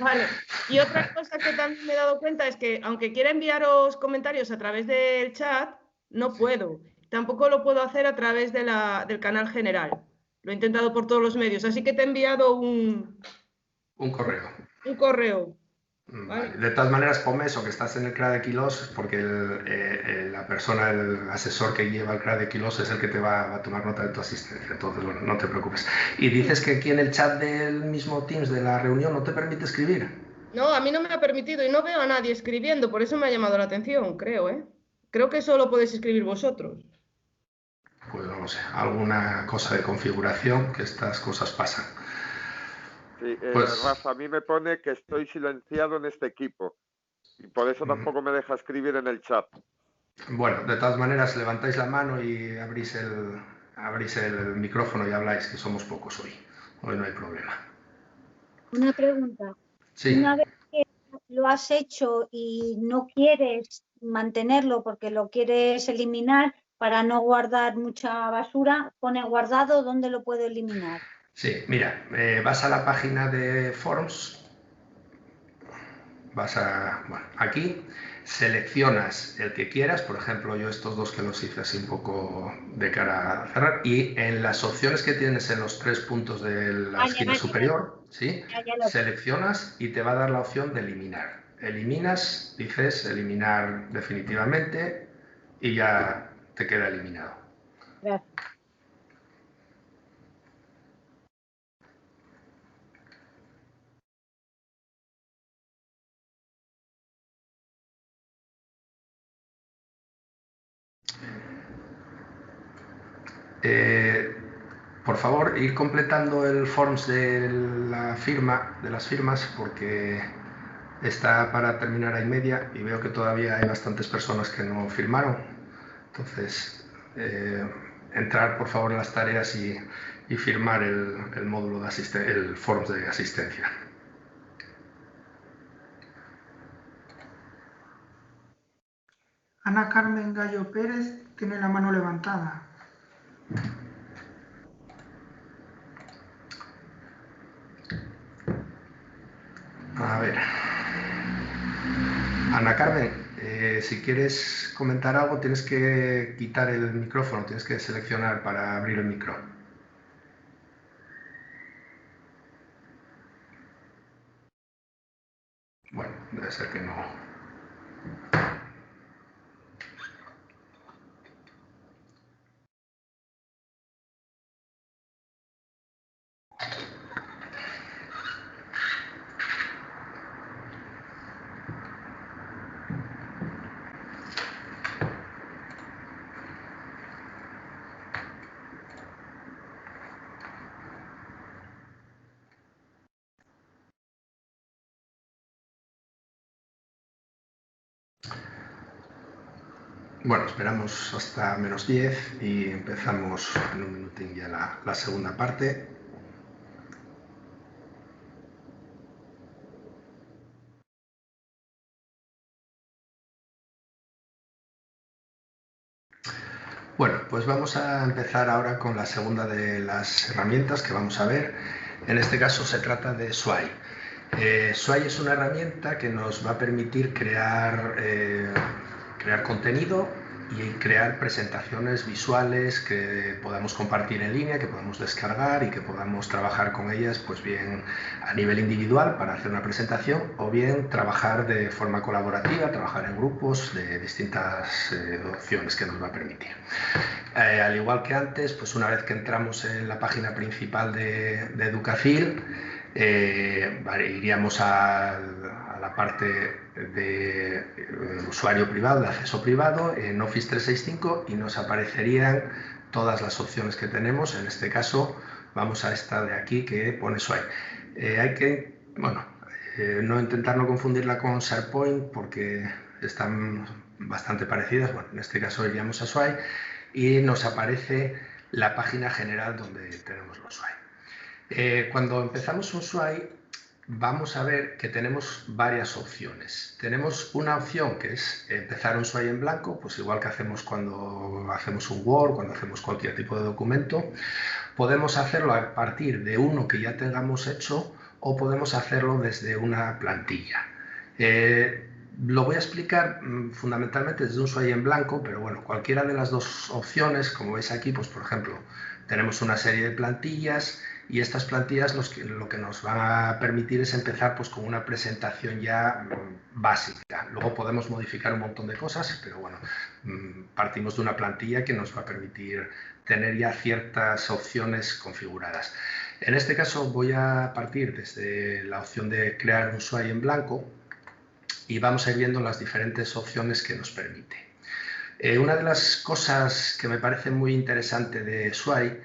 Vale, y otra cosa que también me he dado cuenta es que aunque quiera enviaros comentarios a través del chat, no puedo. Tampoco lo puedo hacer a través del canal general. Lo he intentado por todos los medios, así que te he enviado un correo. correo. Vale. ¿Vale? De todas maneras, ponme eso, que estás en el CRA de Quilós, porque la persona, el asesor que lleva el CRA de Quilós es el que te va a tomar nota de tu asistencia. Entonces, bueno, no te preocupes. Y dices que aquí en el chat del mismo Teams de la reunión no te permite escribir. No, a mí no me ha permitido y no veo a nadie escribiendo, por eso me ha llamado la atención, creo, ¿eh? Creo que solo podéis escribir vosotros. Pues no lo sé, alguna cosa de configuración, que estas cosas pasan. Sí, Pues, Rafa, a mí me pone que estoy silenciado en este equipo y por eso tampoco me deja escribir en el chat. bueno, de todas maneras, levantáis la mano y abrís el micrófono y habláis, que somos pocos hoy. Hoy no hay problema. Una pregunta. Sí. Una vez que lo has hecho y no quieres mantenerlo porque lo quieres eliminar para no guardar mucha basura, pone guardado, ¿dónde lo puedo eliminar? Sí, mira, vas a la página de Forms, bueno, aquí, seleccionas el que quieras, por ejemplo, yo estos dos que los hice así un poco de cara a cerrar, y en las opciones que tienes en los 3 puntos de la esquina superior, ¿sí? Seleccionas y te va a dar la opción de eliminar. Eliminas, dices eliminar definitivamente y ya te queda eliminado. Gracias. Por favor, ir completando el forms de las firmas, porque está para terminar a y media y veo que todavía hay bastantes personas que no firmaron. Entonces, entrar por favor en las tareas y firmar el módulo de asistencia, el forms de asistencia. Ana Carmen Gallo Pérez tiene la mano levantada. A ver. Ana Carmen, si quieres comentar algo tienes que quitar el micrófono, tienes que seleccionar para abrir el micro. Bueno, debe ser que no. Bueno, esperamos hasta -10 y empezamos en un minutín ya la segunda parte. Bueno, pues vamos a empezar ahora con la segunda de las herramientas que vamos a ver. En este caso se trata de Sway. Sway es una herramienta que nos va a permitir crear contenido y crear presentaciones visuales que podamos compartir en línea, que podamos descargar y que podamos trabajar con ellas, pues bien a nivel individual para hacer una presentación o bien trabajar de forma colaborativa, trabajar en grupos de distintas opciones que nos va a permitir. Al igual que antes, pues una vez que entramos en la página principal de Educafil, iríamos a la parte de usuario privado, de acceso privado, en Office 365 y nos aparecerían todas las opciones que tenemos. En este caso vamos a esta de aquí que pone Sway. Hay que, bueno, no intentar no confundirla con SharePoint porque están bastante parecidas. Bueno, en este caso iríamos a Sway y nos aparece la página general donde tenemos los Sway. Cuando empezamos un Sway vamos a ver que tenemos varias opciones. Tenemos una opción que es empezar un Sway en blanco, pues igual que hacemos cuando hacemos un Word, cuando hacemos cualquier tipo de documento. Podemos hacerlo a partir de uno que ya tengamos hecho o podemos hacerlo desde una plantilla. Lo voy a explicar fundamentalmente desde un Sway en blanco, pero bueno, cualquiera de las dos opciones, como veis aquí, pues por ejemplo, tenemos una serie de plantillas y estas plantillas lo que nos van a permitir es empezar pues con una presentación ya básica. Luego podemos modificar un montón de cosas, pero bueno, partimos de una plantilla que nos va a permitir tener ya ciertas opciones configuradas. En este caso voy a partir desde la opción de crear un Sway en blanco y vamos a ir viendo las diferentes opciones que nos permite. Una de las cosas que me parece muy interesante de Sway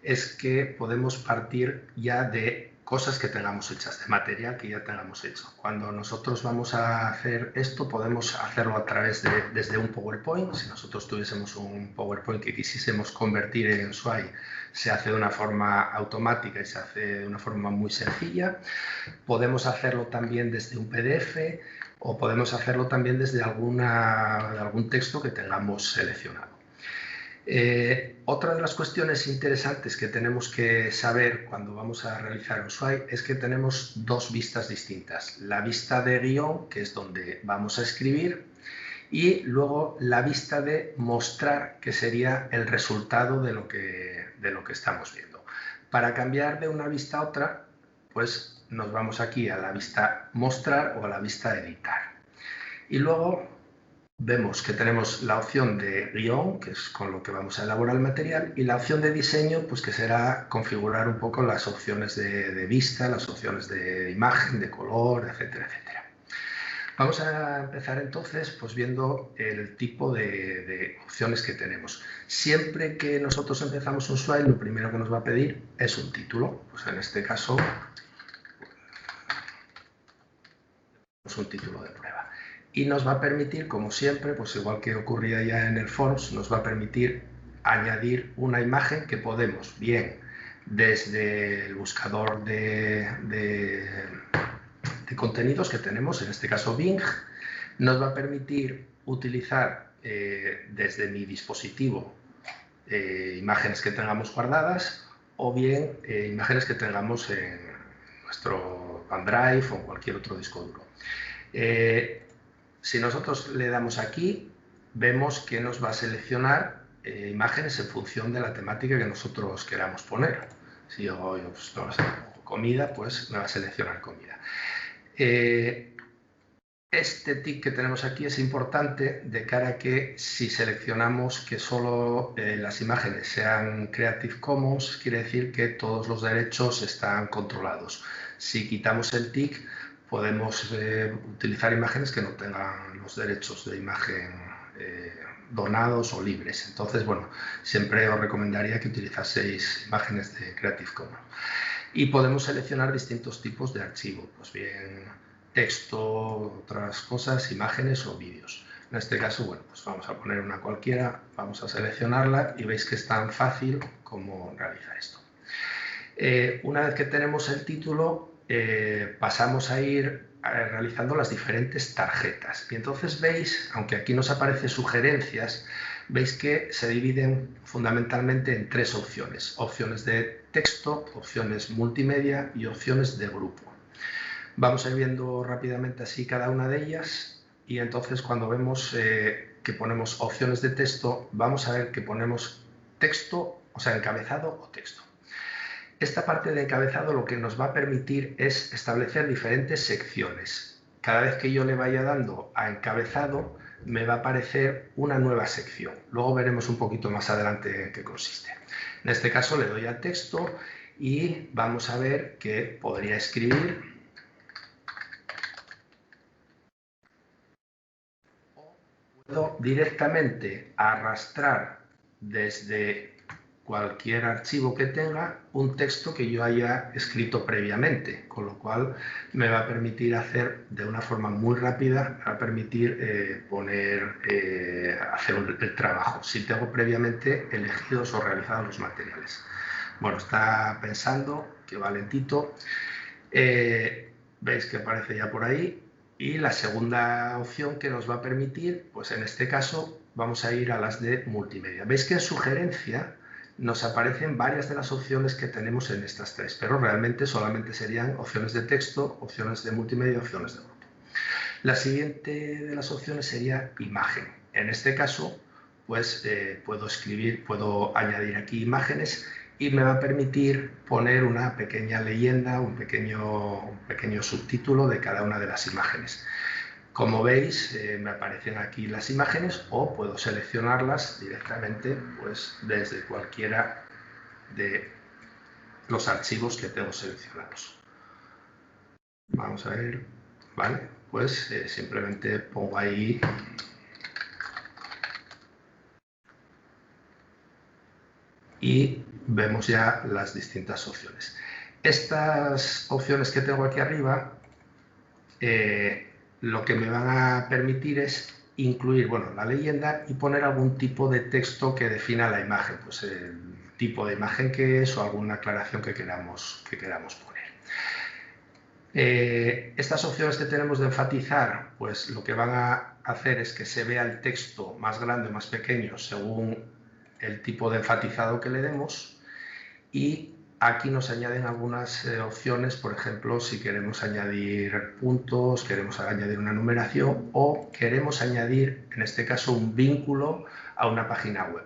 es que podemos partir ya de cosas que tengamos hechas, de material que ya tengamos hecho. Cuando nosotros vamos a hacer esto, podemos hacerlo a través desde un PowerPoint. Si nosotros tuviésemos un PowerPoint que quisiésemos convertir en Sway, se hace de una forma automática y se hace de una forma muy sencilla. Podemos hacerlo también desde un PDF o podemos hacerlo también desde algún texto que tengamos seleccionado. Otra de las cuestiones interesantes que tenemos que saber cuando vamos a realizar un Sway es que tenemos dos vistas distintas. La vista de guión, que es donde vamos a escribir, y luego la vista de mostrar, que sería el resultado de lo que estamos viendo. Para cambiar de una vista a otra, pues nos vamos aquí a la vista mostrar o a la vista editar. Y luego vemos que tenemos la opción de guión, que es con lo que vamos a elaborar el material, y la opción de diseño, pues que será configurar un poco las opciones de vista, las opciones de imagen, de color, etcétera, etcétera. Vamos a empezar entonces pues viendo el tipo de opciones que tenemos. Siempre que nosotros empezamos un Sway, lo primero que nos va a pedir es un título. Pues en este caso, es un título de prueba. Y nos va a permitir, como siempre, pues igual que ocurría ya en el Forms, nos va a permitir añadir una imagen que podemos, bien desde el buscador de contenidos que tenemos, en este caso Bing, nos va a permitir utilizar desde mi dispositivo imágenes que tengamos guardadas o bien imágenes que tengamos en nuestro OneDrive o cualquier otro disco duro. Si nosotros le damos aquí, vemos que nos va a seleccionar imágenes en función de la temática que nosotros queramos poner. Si yo pues, no sé, comida, pues me va a seleccionar comida. Este tic que tenemos aquí es importante de cara a que si seleccionamos que solo las imágenes sean Creative Commons, quiere decir que todos los derechos están controlados. Si quitamos el tic, podemos utilizar imágenes que no tengan los derechos de imagen donados o libres. Entonces, bueno, siempre os recomendaría que utilizaseis imágenes de Creative Commons. Y podemos seleccionar distintos tipos de archivo, pues bien texto, otras cosas, imágenes o vídeos. En este caso, bueno, pues vamos a poner una cualquiera, vamos a seleccionarla y veis que es tan fácil como realizar esto. Una vez que tenemos el título, pasamos a ir realizando las diferentes tarjetas. Y entonces veis, aunque aquí nos aparecen sugerencias, veis que se dividen fundamentalmente en tres opciones: opciones de texto, opciones multimedia y opciones de grupo. Vamos a ir viendo rápidamente así cada una de ellas, y entonces cuando vemos que ponemos opciones de texto, vamos a ver que ponemos texto, o sea, encabezado o texto. Esta parte de encabezado lo que nos va a permitir es establecer diferentes secciones. Cada vez que yo le vaya dando a encabezado, me va a aparecer una nueva sección. Luego veremos un poquito más adelante en qué consiste. En este caso le doy a texto y vamos a ver que podría escribir o puedo directamente arrastrar desde cualquier archivo que tenga un texto que yo haya escrito previamente, con lo cual me va a permitir hacer de una forma muy rápida, me va a permitir hacer el trabajo, si tengo previamente elegidos o realizados los materiales. Bueno, está pensando, que va lentito. Veis que aparece ya por ahí. Y la segunda opción que nos va a permitir, pues en este caso vamos a ir a las de multimedia. Veis que en sugerencia nos aparecen varias de las opciones que tenemos en estas tres, pero realmente solamente serían opciones de texto, opciones de multimedia y opciones de grupo. La siguiente de las opciones sería imagen. En este caso, pues puedo añadir aquí imágenes y me va a permitir poner una pequeña leyenda, un pequeño subtítulo de cada una de las imágenes. Como veis, me aparecen aquí las imágenes o puedo seleccionarlas directamente pues, desde cualquiera de los archivos que tengo seleccionados. Vamos a ver, vale, pues simplemente pongo ahí y vemos ya las distintas opciones. Estas opciones que tengo aquí arriba lo que me van a permitir es incluir la leyenda y poner algún tipo de texto que defina la imagen, pues el tipo de imagen que es o alguna aclaración que queramos poner. Estas opciones que tenemos de enfatizar, pues lo que van a hacer es que se vea el texto más grande o más pequeño según el tipo de enfatizado que le demos, y aquí nos añaden algunas opciones, por ejemplo, si queremos añadir puntos, queremos añadir una numeración o queremos añadir, en este caso, un vínculo a una página web.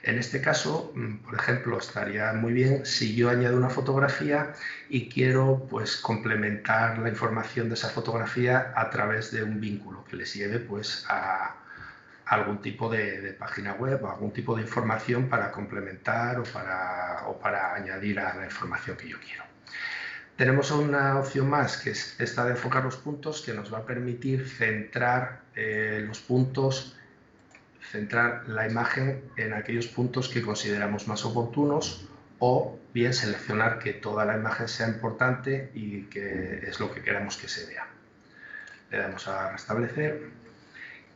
En este caso, por ejemplo, estaría muy bien si yo añado una fotografía y quiero pues, complementar la información de esa fotografía a través de un vínculo que les lleve pues, a algún tipo de página web o algún tipo de información para complementar o para añadir a la información que yo quiero. Tenemos una opción más, que es esta de enfocar los puntos, que nos va a permitir centrar los puntos, centrar la imagen en aquellos puntos que consideramos más oportunos, o bien seleccionar que toda la imagen sea importante y que es lo que queramos que se vea. Le damos a restablecer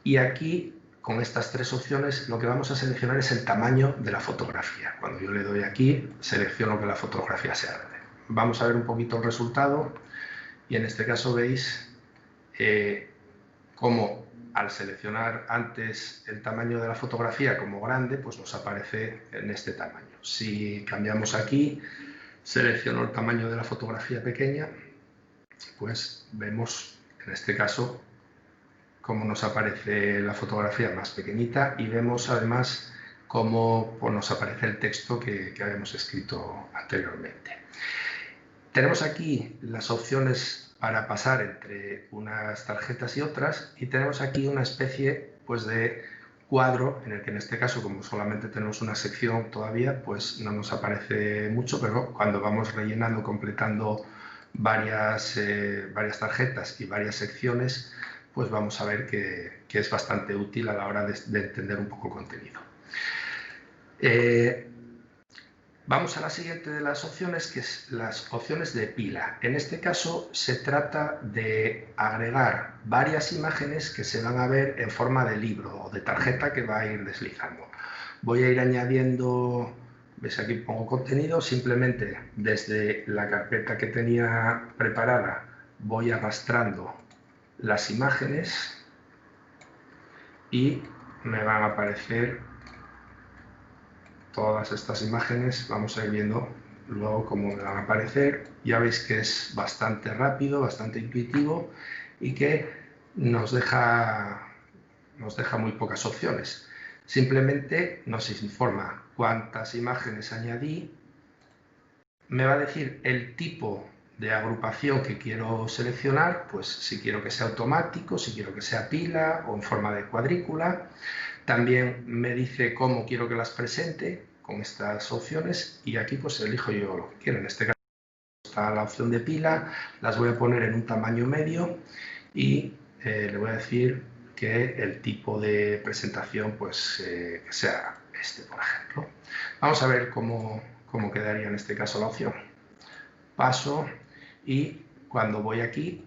y aquí, con estas tres opciones, lo que vamos a seleccionar es el tamaño de la fotografía. Cuando yo le doy aquí, selecciono que la fotografía sea grande. Vamos a ver un poquito el resultado y en este caso veis cómo al seleccionar antes el tamaño de la fotografía como grande, pues nos aparece en este tamaño. Si cambiamos aquí, selecciono el tamaño de la fotografía pequeña, pues vemos en este caso cómo nos aparece la fotografía más pequeñita y vemos además cómo nos aparece el texto que habíamos escrito anteriormente. Tenemos aquí las opciones para pasar entre unas tarjetas y otras y tenemos aquí una especie pues, de cuadro en el que en este caso, como solamente tenemos una sección todavía, pues no nos aparece mucho, pero cuando vamos rellenando, completando varias tarjetas y varias secciones, pues vamos a ver que es bastante útil a la hora de entender un poco el contenido. Vamos a la siguiente de las opciones, que es las opciones de pila. En este caso se trata de agregar varias imágenes que se van a ver en forma de libro o de tarjeta que va a ir deslizando. Voy a ir añadiendo, ves aquí pongo contenido, simplemente desde la carpeta que tenía preparada voy arrastrando las imágenes y me van a aparecer todas estas imágenes, vamos a ir viendo luego cómo me van a aparecer. Ya veis que es bastante rápido, bastante intuitivo y que nos deja muy pocas opciones. Simplemente nos informa cuántas imágenes añadí, me va a decir el tipo de agrupación que quiero seleccionar, pues si quiero que sea automático, si quiero que sea pila o en forma de cuadrícula. También me dice cómo quiero que las presente con estas opciones y aquí pues elijo yo lo que quiero. En este caso está la opción de pila, las voy a poner en un tamaño medio y le voy a decir que el tipo de presentación pues que sea este, por ejemplo. Vamos a ver cómo quedaría en este caso la opción. Paso y cuando voy aquí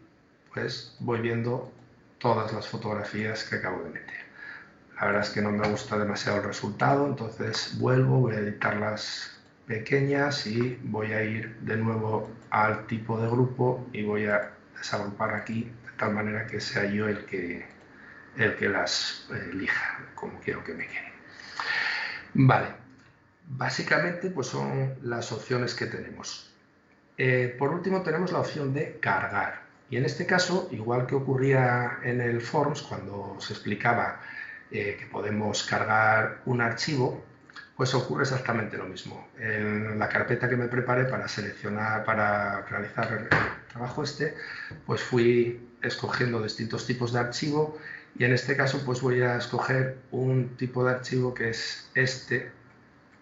pues voy viendo todas las fotografías que acabo de meter. La verdad es que no me gusta demasiado el resultado, entonces vuelvo, voy a editarlas pequeñas y voy a ir de nuevo al tipo de grupo y voy a desagrupar aquí de tal manera que sea yo el que las elija como quiero que me queden. Vale, básicamente pues son las opciones que tenemos. Por último tenemos la opción de cargar y en este caso, igual que ocurría en el Forms cuando se explicaba que podemos cargar un archivo, pues ocurre exactamente lo mismo. En la carpeta que me preparé para seleccionar, para realizar el trabajo pues fui escogiendo distintos tipos de archivo y en este caso pues voy a escoger un tipo de archivo que es este,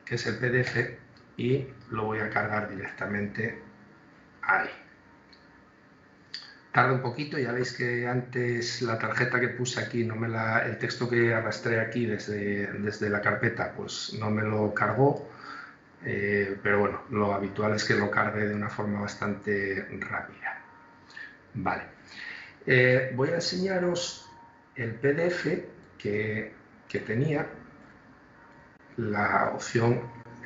que es el PDF y lo voy a cargar directamente ahí. Tarda un poquito, ya veis que antes la tarjeta que puse aquí, el texto que arrastré aquí desde la carpeta, pues no me lo cargó, pero bueno, lo habitual es que lo cargue de una forma bastante rápida. Vale, voy a enseñaros el PDF que tenía. La opción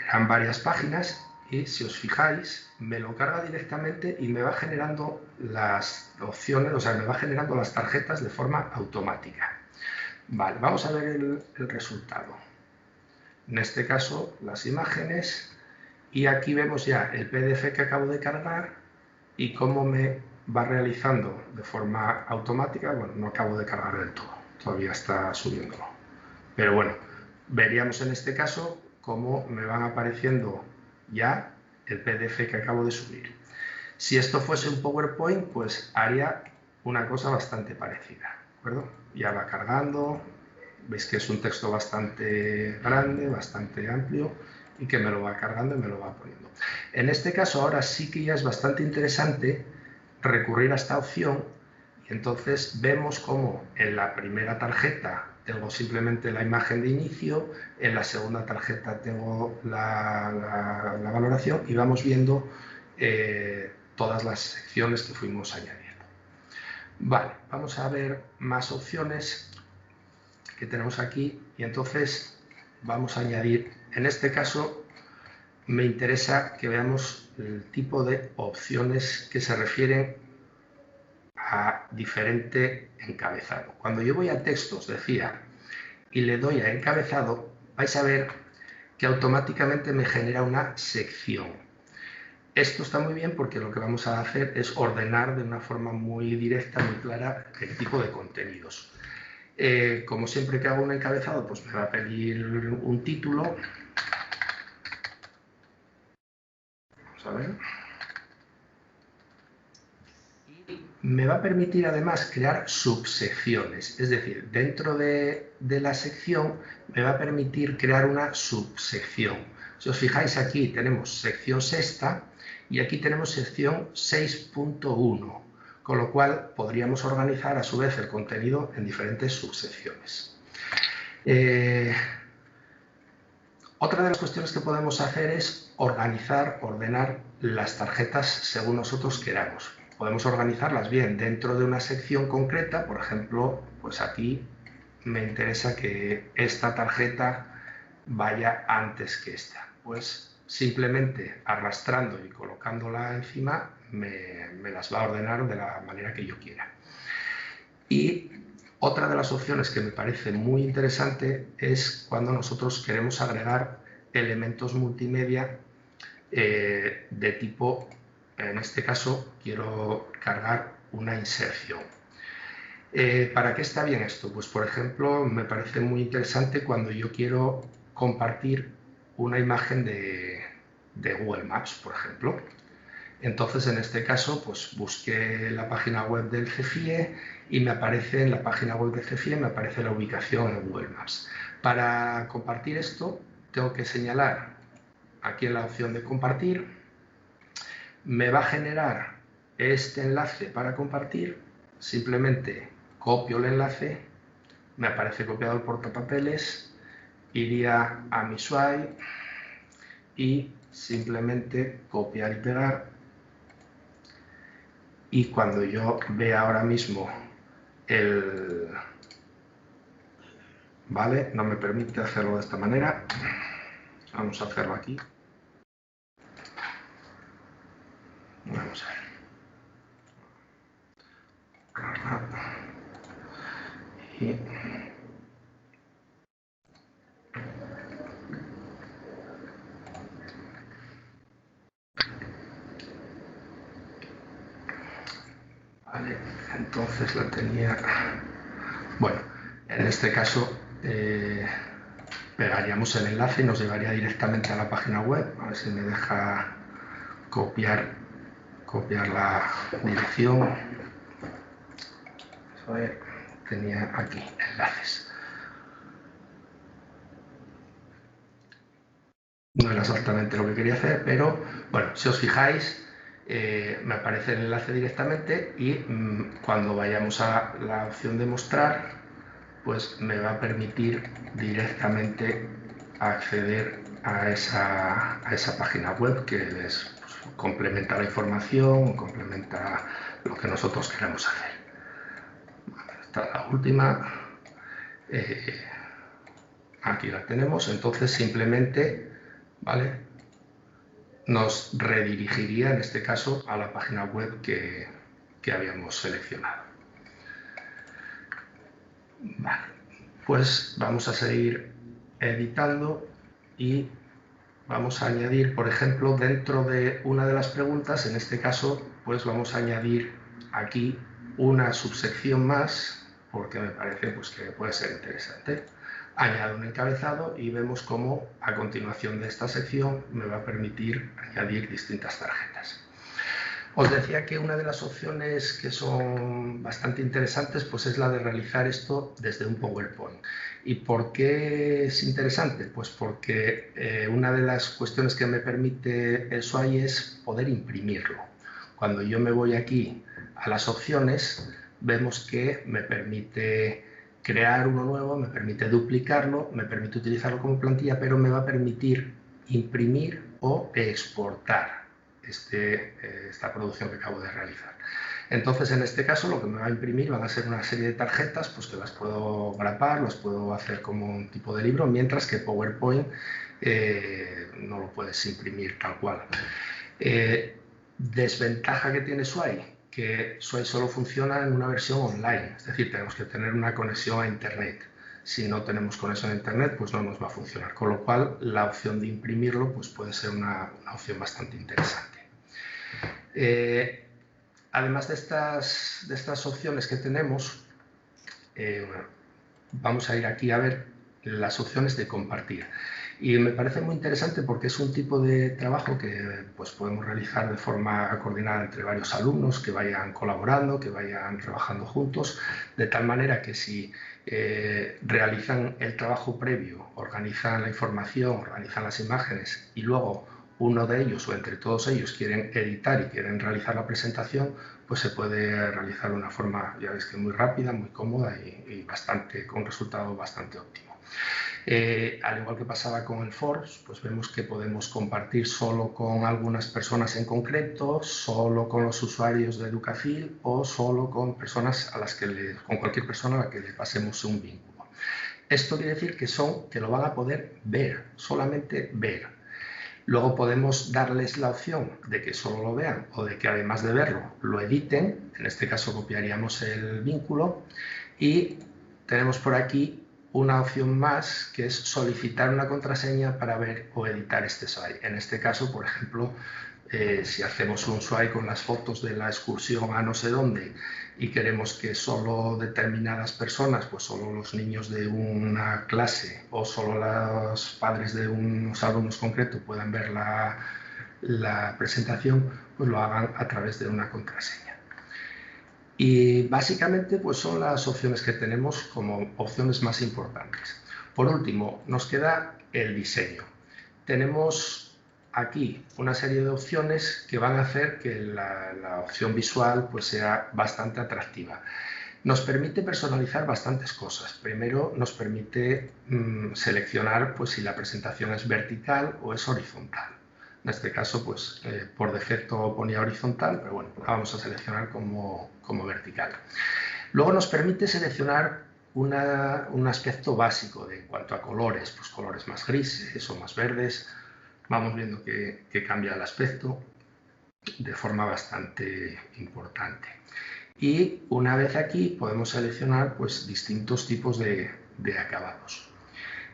eran varias páginas y si os fijáis me lo carga directamente y me va generando las opciones, o sea, me va generando las tarjetas de forma automática. Vale, vamos a ver el resultado. En este caso las imágenes y aquí vemos ya el PDF que acabo de cargar y cómo me va realizando de forma automática. Bueno, no acabo de cargar del todo, todavía está subiéndolo, pero bueno, veríamos en este caso cómo me van apareciendo ya el PDF que acabo de subir. Si esto fuese un PowerPoint, pues haría una cosa bastante parecida, ¿de acuerdo? Ya va cargando, veis que es un texto bastante grande, bastante amplio y que me lo va cargando y me lo va poniendo. En este caso ahora sí que ya es bastante interesante recurrir a esta opción y entonces vemos cómo en la primera tarjeta tengo simplemente la imagen de inicio, en la segunda tarjeta tengo la valoración y vamos viendo todas las secciones que fuimos añadiendo. Vale, vamos a ver más opciones que tenemos aquí y entonces vamos a añadir, en este caso me interesa que veamos el tipo de opciones que se refieren a diferente encabezado. Cuando yo voy a textos, decía, y le doy a encabezado, vais a ver que automáticamente me genera una sección. Esto está muy bien porque lo que vamos a hacer es ordenar de una forma muy directa, muy clara, el tipo de contenidos. Como siempre que hago un encabezado, pues me va a pedir un título. Vamos a ver. Me va a permitir además crear subsecciones, es decir, dentro de la sección me va a permitir crear una subsección. Si os fijáis aquí tenemos sección sexta y aquí tenemos sección 6.1, con lo cual podríamos organizar a su vez el contenido en diferentes subsecciones. Otra de las cuestiones que podemos hacer es ordenar las tarjetas según nosotros queramos. Podemos organizarlas bien dentro de una sección concreta, por ejemplo, pues aquí me interesa que esta tarjeta vaya antes que esta. Pues simplemente arrastrando y colocándola encima me las va a ordenar de la manera que yo quiera. Y otra de las opciones que me parece muy interesante es cuando nosotros queremos agregar elementos multimedia de tipo, en este caso, quiero cargar una inserción. ¿Para qué está bien esto? Pues, por ejemplo, me parece muy interesante cuando yo quiero compartir una imagen de Google Maps, por ejemplo. Entonces, en este caso, pues busqué la página web del CEFIE y me aparece en la página web del CEFIE, me aparece la ubicación en Google Maps. Para compartir esto, tengo que señalar aquí en la opción de compartir. Me va a generar este enlace para compartir. Simplemente copio el enlace, me aparece copiado el portapapeles, iría a mi Swipe y simplemente copiar y pegar. Y cuando yo vea ahora mismo ¿vale? No me permite hacerlo de esta manera. Vamos a hacerlo aquí. Vamos a ver. Y vale, entonces la tenía. Bueno, en este caso pegaríamos el enlace y nos llevaría directamente a la página web. A ver si me deja copiar la dirección. A ver, tenía aquí enlaces. No era exactamente lo que quería hacer, pero bueno, si os fijáis, me aparece el enlace directamente y cuando vayamos a la opción de mostrar, pues me va a permitir directamente acceder a esa página web que les complementa la información, complementa lo que nosotros queremos hacer. Esta es la última. Aquí la tenemos, entonces simplemente, ¿vale?, nos redirigiría en este caso a la página web que habíamos seleccionado. Vale, pues vamos a seguir editando y vamos a añadir, por ejemplo, dentro de una de las preguntas, en este caso, pues vamos a añadir aquí una subsección más, porque me parece pues, que puede ser interesante. Añado un encabezado y vemos cómo a continuación de esta sección me va a permitir añadir distintas tarjetas. Os decía que una de las opciones que son bastante interesantes pues es la de realizar esto desde un PowerPoint. ¿Y por qué es interesante? Pues porque una de las cuestiones que me permite el SWAI es poder imprimirlo. Cuando yo me voy aquí a las opciones, vemos que me permite crear uno nuevo, me permite duplicarlo, me permite utilizarlo como plantilla, pero me va a permitir imprimir o exportar esta producción que acabo de realizar. Entonces, en este caso, lo que me va a imprimir van a ser una serie de tarjetas pues, que las puedo grapar, las puedo hacer como un tipo de libro, mientras que PowerPoint no lo puedes imprimir tal cual. Desventaja que tiene SWAI, que SWAI solo funciona en una versión online, es decir, tenemos que tener una conexión a Internet. Si no tenemos conexión a Internet, pues no nos va a funcionar, con lo cual la opción de imprimirlo pues puede ser una opción bastante interesante. Además de estas opciones que tenemos, vamos a ir aquí a ver las opciones de compartir. Y me parece muy interesante porque es un tipo de trabajo que pues, podemos realizar de forma coordinada entre varios alumnos que vayan colaborando, que vayan trabajando juntos, de tal manera que si realizan el trabajo previo, organizan la información, organizan las imágenes y luego uno de ellos o entre todos ellos quieren editar y quieren realizar la presentación, pues se puede realizar de una forma, ya veis que muy rápida, muy cómoda y con un resultado bastante óptimo. Al igual que pasaba con el Forms, pues vemos que podemos compartir solo con algunas personas en concreto, solo con los usuarios de Educafil o solo con personas con cualquier persona a la que le pasemos un vínculo. Esto quiere decir que lo van a poder ver, solamente ver. Luego podemos darles la opción de que solo lo vean o de que además de verlo lo editen. En este caso copiaríamos el vínculo y tenemos por aquí una opción más que es solicitar una contraseña para ver o editar este swipe. En este caso, por ejemplo, si hacemos un swipe con las fotos de la excursión a no sé dónde y queremos que solo determinadas personas, pues solo los niños de una clase o solo los padres de unos alumnos concretos puedan ver la presentación, pues lo hagan a través de una contraseña. Y básicamente pues son las opciones que tenemos como opciones más importantes. Por último, nos queda el diseño. Tenemos aquí una serie de opciones que van a hacer que la opción visual pues sea bastante atractiva. Nos permite personalizar bastantes cosas. Primero nos permite seleccionar pues, si la presentación es vertical o es horizontal. En este caso, pues por defecto ponía horizontal, pero bueno, la vamos a seleccionar como vertical. Luego nos permite seleccionar un aspecto básico en cuanto a colores, pues colores más grises o más verdes. Vamos viendo que cambia el aspecto de forma bastante importante. Y una vez aquí podemos seleccionar pues, distintos tipos de acabados.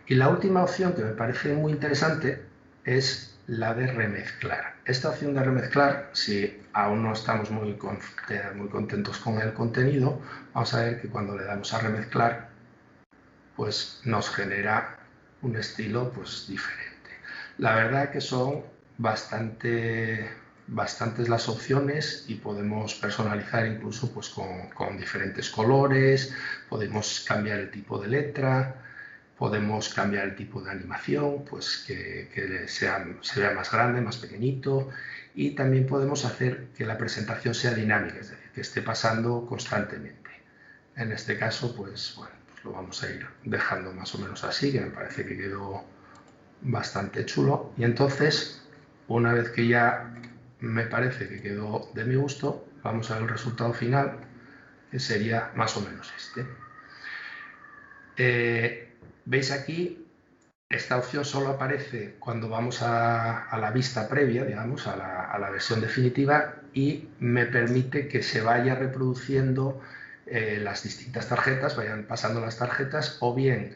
Y la última opción que me parece muy interesante es la de remezclar. Esta opción de remezclar, si aún no estamos muy contentos con el contenido, vamos a ver que cuando le damos a remezclar, pues nos genera un estilo pues, diferente. La verdad que son bastantes las opciones y podemos personalizar incluso pues, con diferentes colores, podemos cambiar el tipo de letra, podemos cambiar el tipo de animación, pues que se vea más grande, más pequeñito, y también podemos hacer que la presentación sea dinámica, es decir, que esté pasando constantemente. En este caso, pues bueno, pues lo vamos a ir dejando más o menos así, que me parece que quedó bastante chulo. Y entonces, una vez que ya me parece que quedó de mi gusto, vamos a ver el resultado final, que sería más o menos este. ¿Veis aquí? Esta opción solo aparece cuando vamos a la vista previa, digamos, a la versión definitiva, y me permite que se vaya reproduciendo las distintas tarjetas, vayan pasando las tarjetas, o bien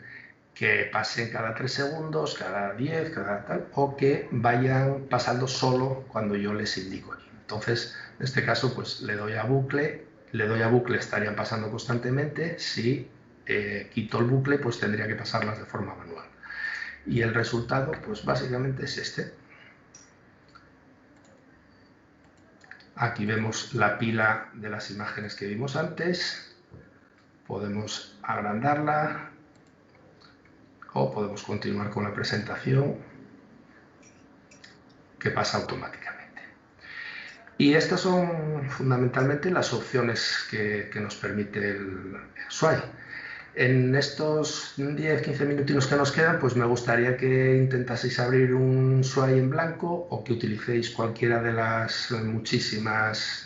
que pasen cada 3 segundos, cada 10, cada tal, o que vayan pasando solo cuando yo les indico aquí. Entonces, en este caso, pues le doy a bucle, estarían pasando constantemente. Si quito el bucle, pues tendría que pasarlas de forma manual. Y el resultado, pues básicamente es este. Aquí vemos la pila de las imágenes que vimos antes. Podemos agrandarla o podemos continuar con la presentación, que pasa automáticamente. Y estas son fundamentalmente las opciones que nos permite el Swipe. En estos 10-15 minutinos que nos quedan, pues me gustaría que intentaseis abrir un Swipe en blanco o que utilicéis cualquiera de las muchísimas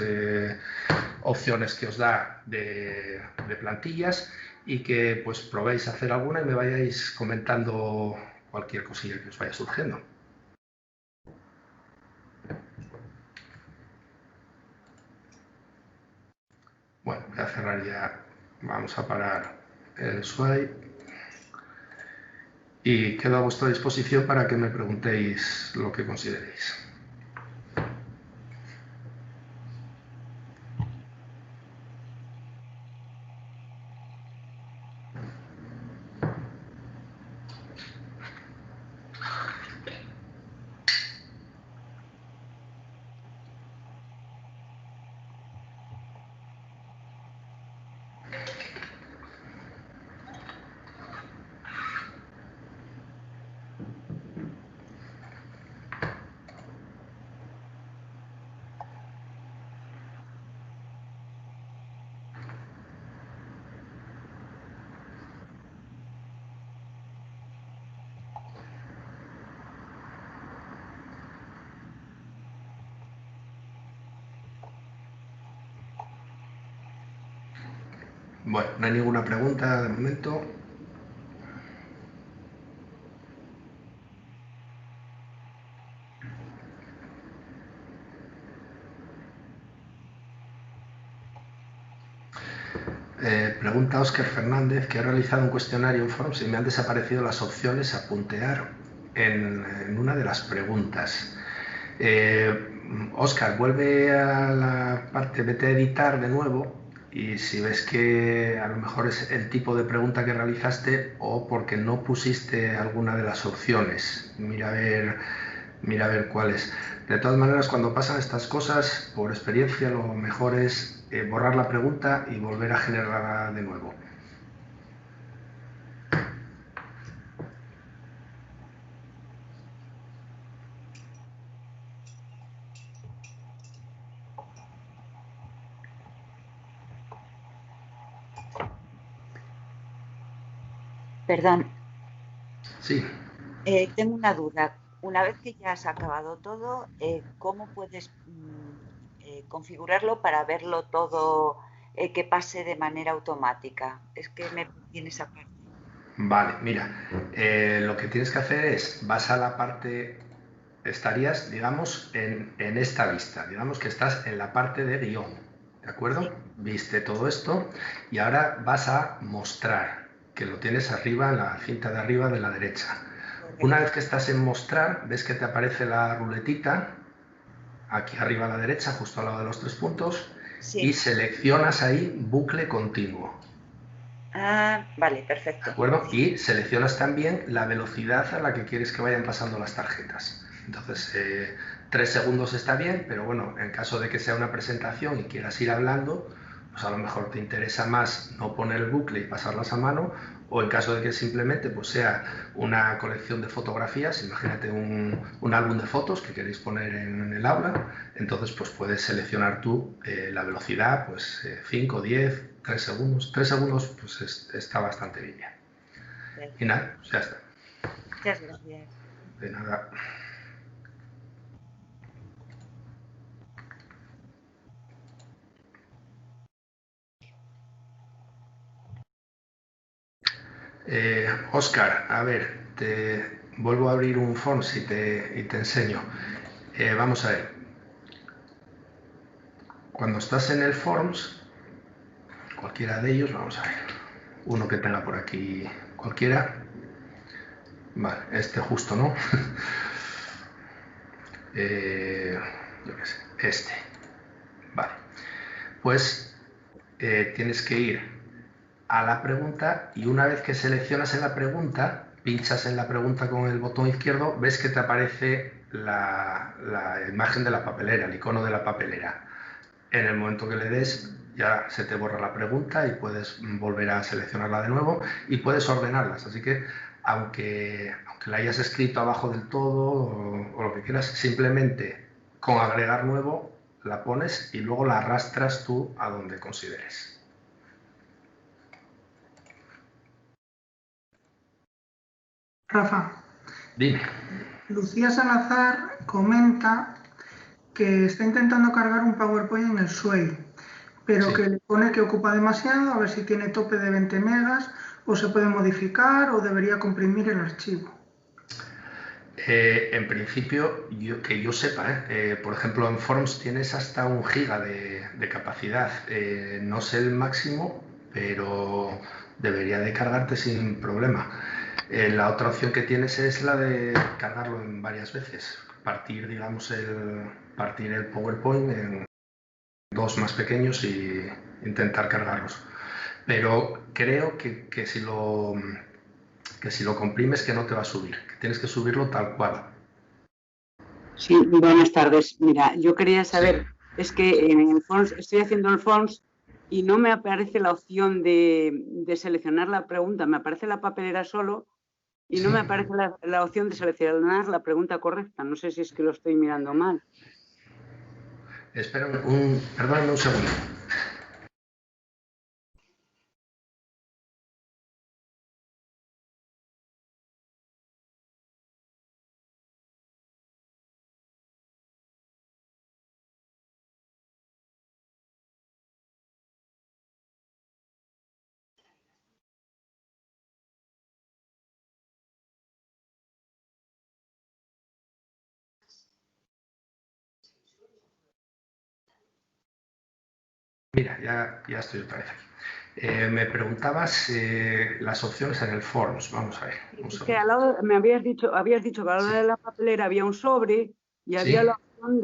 opciones que os da de plantillas y que pues probéis hacer alguna y me vayáis comentando cualquier cosilla que os vaya surgiendo. Bueno, voy a cerrar ya, vamos a parar el Swipe y quedo a vuestra disposición para que me preguntéis lo que consideréis. Bueno, no hay ninguna pregunta de momento. Pregunta Óscar Fernández, que ha realizado un cuestionario en Forms y me han desaparecido las opciones a puntear en una de las preguntas. Óscar, vuelve a la parte, vete a editar de nuevo y si ves que a lo mejor es el tipo de pregunta que realizaste o porque no pusiste alguna de las opciones, mira a ver cuál es. De todas maneras, cuando pasan estas cosas, por experiencia, lo mejor es borrar la pregunta y volver a generarla de nuevo. Perdón, Sí. tengo una duda. Una vez que ya has acabado todo, ¿cómo puedes configurarlo para verlo todo que pase de manera automática? Es que me tiene esa parte. Vale, mira, lo que tienes que hacer es, vas a la parte, estarías, digamos, en esta vista, digamos que estás en la parte de guión, ¿de acuerdo? Sí. Viste todo esto y ahora vas a mostrar, que lo tienes arriba, en la cinta de arriba de la derecha. Correcto. Una vez que estás en mostrar, ves que te aparece la ruletita, aquí arriba a la derecha, justo al lado de los 3 puntos, Sí. y seleccionas ahí bucle continuo. Ah, vale, ¿De perfecto. acuerdo? Y seleccionas también la velocidad a la que quieres que vayan pasando las tarjetas. Entonces, 3 segundos está bien, pero bueno, en caso de que sea una presentación y quieras ir hablando, pues a lo mejor te interesa más no poner el bucle y pasarlas a mano, o en caso de que simplemente pues, sea una colección de fotografías, imagínate un álbum de fotos que queréis poner en el aula, entonces pues puedes seleccionar tú la velocidad, pues 5, 10, 3 segundos. 3 segundos pues está bastante bien ya. Y nada, pues ya está. Muchas gracias. De nada. Óscar, a ver, te vuelvo a abrir un Forms y te enseño. Vamos a ver. Cuando estás en el Forms, cualquiera de ellos, vamos a ver. Uno que tenga por aquí cualquiera. Vale, este justo no. Yo qué sé, este. Vale. Pues tienes que ir a la pregunta y una vez que seleccionas en la pregunta, pinchas en la pregunta con el botón izquierdo, ves que te aparece la imagen de la papelera, el icono de la papelera. En el momento que le des, ya se te borra la pregunta y puedes volver a seleccionarla de nuevo y puedes ordenarlas. Así que, aunque la hayas escrito abajo del todo o lo que quieras, simplemente con agregar nuevo la pones y luego la arrastras tú a donde consideres. Rafa, Dime. Lucía Salazar comenta que está intentando cargar un PowerPoint en el Sway, pero Sí. que le pone que ocupa demasiado, a ver si tiene tope de 20 megas o se puede modificar o debería comprimir el archivo. En principio, que yo sepa, por ejemplo, en Forms tienes hasta 1 giga de capacidad. No sé el máximo, pero debería de cargarte sin problema. La otra opción que tienes es la de cargarlo en varias veces. Partir, digamos, partir el PowerPoint en 2 más pequeños y intentar cargarlos. Pero creo que si lo comprimes que no te va a subir, que tienes que subirlo tal cual. Sí, buenas tardes. Mira, yo quería saber, Sí. es que en el Forms, estoy haciendo el Forms y no me aparece la opción de seleccionar la pregunta, me aparece la papelera solo y no me aparece la opción de seleccionar la pregunta correcta. No sé si es que lo estoy mirando mal. Espera perdóname un segundo. Mira, ya estoy otra vez aquí. Me preguntabas las opciones en el Forms. Vamos a ver. Es que al lado me habías dicho que al lado de la papelera había un sobre y había la opción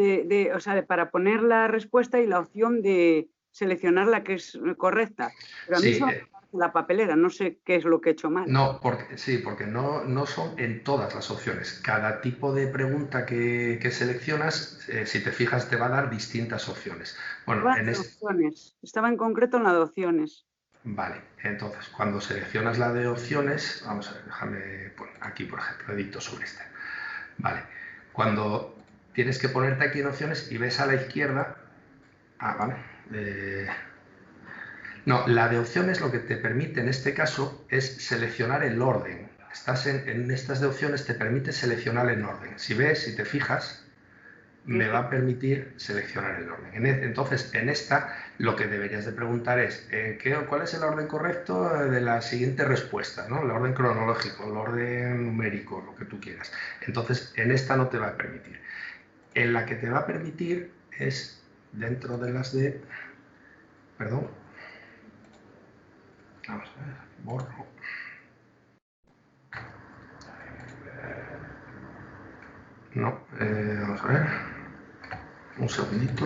o sea, para poner la respuesta y la opción de seleccionar la que es correcta. Pero a mí solo me aparece la papelera, no sé qué es lo que he hecho mal. No, porque no son en todas las opciones. Cada tipo de pregunta que seleccionas, si te fijas, te va a dar distintas opciones. Bueno, opciones. Estaba en concreto en la de opciones. Vale, entonces cuando seleccionas la de opciones, vamos a ver, déjame poner aquí, por ejemplo, edito sobre esta. Vale, cuando tienes que ponerte aquí en opciones y ves a la izquierda, vale, no, la de opciones lo que te permite en este caso es seleccionar el orden. Estás en estas de opciones, te permite seleccionar el orden. Si ves, si te fijas, me va a permitir seleccionar el orden. Entonces, en esta, lo que deberías de preguntar es ¿cuál es el orden correcto de la siguiente respuesta? ¿No? El orden cronológico, el orden numérico, lo que tú quieras. Entonces, en esta no te va a permitir. En la que te va a permitir es dentro de las de... Perdón. Vamos a ver, borro. No, vamos a ver. Un segundito.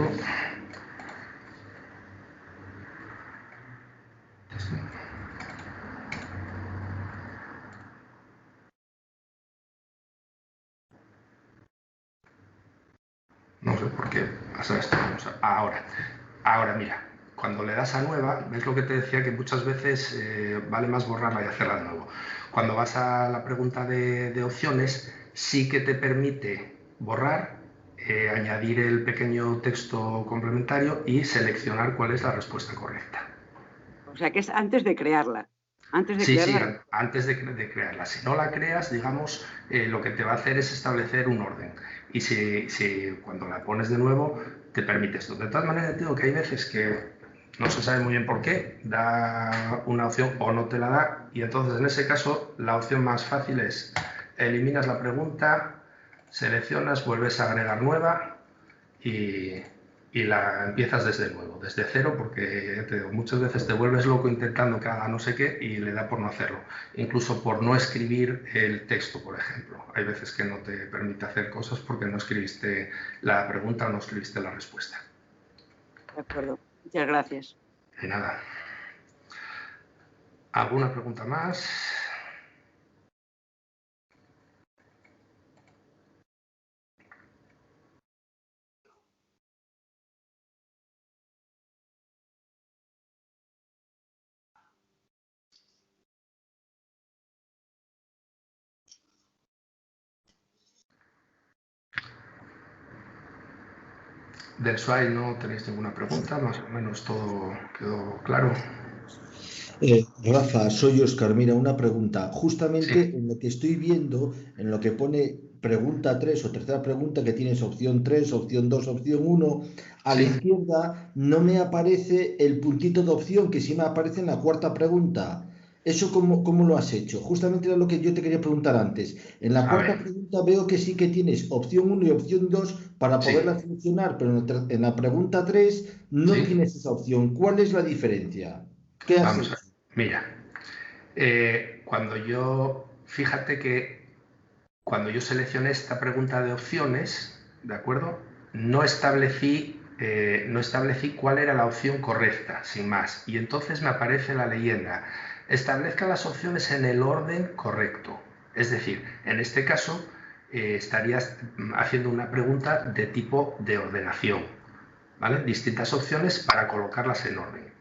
No sé por qué pasa esto. Ahora mira, cuando le das a nueva, ves lo que te decía, que muchas veces vale más borrarla y hacerla de nuevo. Cuando vas a la pregunta de opciones, sí que te permite borrar, añadir el pequeño texto complementario y seleccionar cuál es la respuesta correcta. O sea que es antes de crearla. Antes de crearla. Si no la creas, digamos, lo que te va a hacer es establecer un orden. Y si cuando la pones de nuevo, te permite esto. De todas maneras, digo que hay veces que no se sabe muy bien por qué, da una opción o no te la da, y entonces en ese caso la opción más fácil es eliminas la pregunta, seleccionas, vuelves a agregar nueva y la empiezas desde nuevo, desde cero, porque te digo, muchas veces te vuelves loco intentando que haga no sé qué y le da por no hacerlo, incluso por no escribir el texto, por ejemplo. Hay veces que no te permite hacer cosas porque no escribiste la pregunta o no escribiste la respuesta. De acuerdo, muchas gracias. De nada. ¿Alguna pregunta más? Del SWAI no tenéis ninguna pregunta, más o menos todo quedó claro. Rafa, soy Óscar. Mira, una pregunta. Justamente en lo que estoy viendo, en lo que pone pregunta 3 o tercera pregunta, que tienes opción 3, opción 2, opción 1, a la izquierda no me aparece el puntito de opción, que sí me aparece en la cuarta pregunta. ¿Eso cómo lo has hecho? Justamente era lo que yo te quería preguntar antes. En la cuarta pregunta veo que sí que tienes opción 1 y opción 2 para poderla seleccionar, pero en la pregunta 3 no tienes esa opción. ¿Cuál es la diferencia? ¿Qué has hecho? Mira, fíjate que cuando yo seleccioné esta pregunta de opciones, ¿de acuerdo? No establecí cuál era la opción correcta, sin más. Y entonces me aparece la leyenda: establezca las opciones en el orden correcto. Es decir, en este caso estarías haciendo una pregunta de tipo de ordenación, ¿vale? Distintas opciones para colocarlas en orden.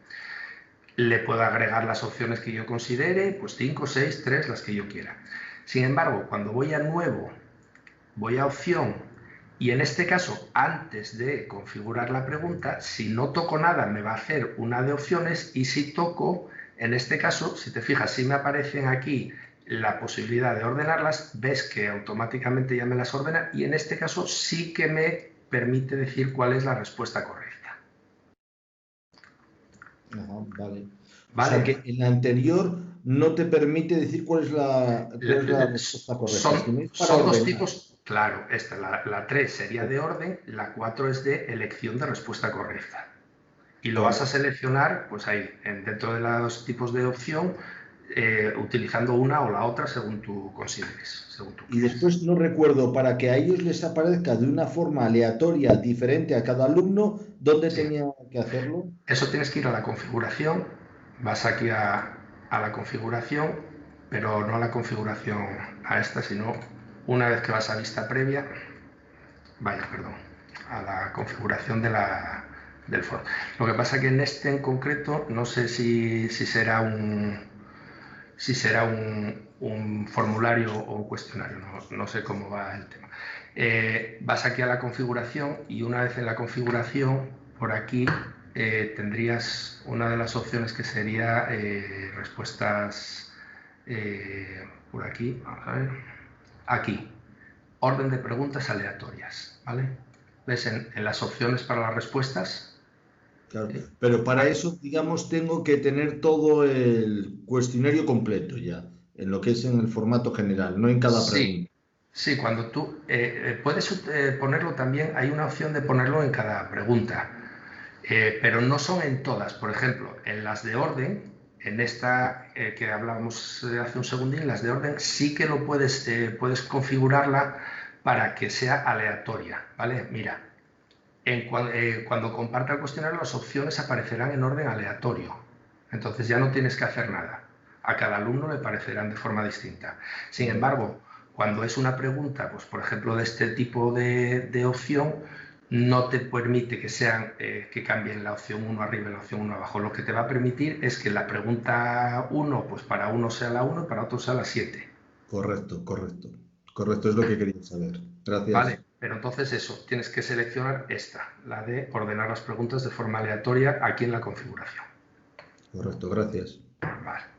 Le puedo agregar las opciones que yo considere, pues 5, 6, 3, las que yo quiera. Sin embargo, cuando voy a nuevo, voy a opción, y en este caso, antes de configurar la pregunta, si no toco nada, me va a hacer una de opciones, y si toco, en este caso, si te fijas, si me aparecen aquí la posibilidad de ordenarlas, ves que automáticamente ya me las ordena, y en este caso sí que me permite decir cuál es la respuesta correcta. Vale. O sea que en la anterior no te permite decir cuál es la respuesta correcta. Son dos tipos, claro, la 3 sería de orden, la 4 es de elección de respuesta correcta. Y lo vas a seleccionar, pues ahí, dentro de los tipos de opción, utilizando una o la otra según tú consideres. Y después no recuerdo, para que a ellos les aparezca de una forma aleatoria, diferente a cada alumno, ¿dónde tenía que hacerlo? Eso tienes que ir a la configuración, vas aquí a la configuración, pero no a la configuración a esta, sino una vez que vas a vista previa, a la configuración del foro. Lo que pasa que en este en concreto no sé si será un formulario o un cuestionario, no sé cómo va el tema. Vas aquí a la configuración y una vez en la configuración, por aquí tendrías una de las opciones que sería respuestas por aquí, vamos a ver, aquí, orden de preguntas aleatorias, ¿vale? ¿Ves en las opciones para las respuestas? Claro, pero para eso, digamos, tengo que tener todo el cuestionario completo ya, en lo que es en el formato general, no en cada pregunta. Sí, cuando tú puedes ponerlo también, hay una opción de ponerlo en cada pregunta, pero no son en todas. Por ejemplo, en las de orden, en esta que hablábamos hace un segundín, las de orden sí que lo puedes configurarla para que sea aleatoria, ¿vale? Mira. Cuando comparta el cuestionario, las opciones aparecerán en orden aleatorio. Entonces ya no tienes que hacer nada. A cada alumno le parecerán de forma distinta. Sin embargo, cuando es una pregunta, pues por ejemplo, de este tipo de opción, no te permite que cambien la opción 1 arriba y la opción 1 abajo. Lo que te va a permitir es que la pregunta 1, pues para uno sea la 1 y para otro sea la 7. Correcto, es lo que quería saber. Gracias. Vale, pero entonces eso, tienes que seleccionar esta, la de ordenar las preguntas de forma aleatoria aquí en la configuración. Correcto, gracias. Vale.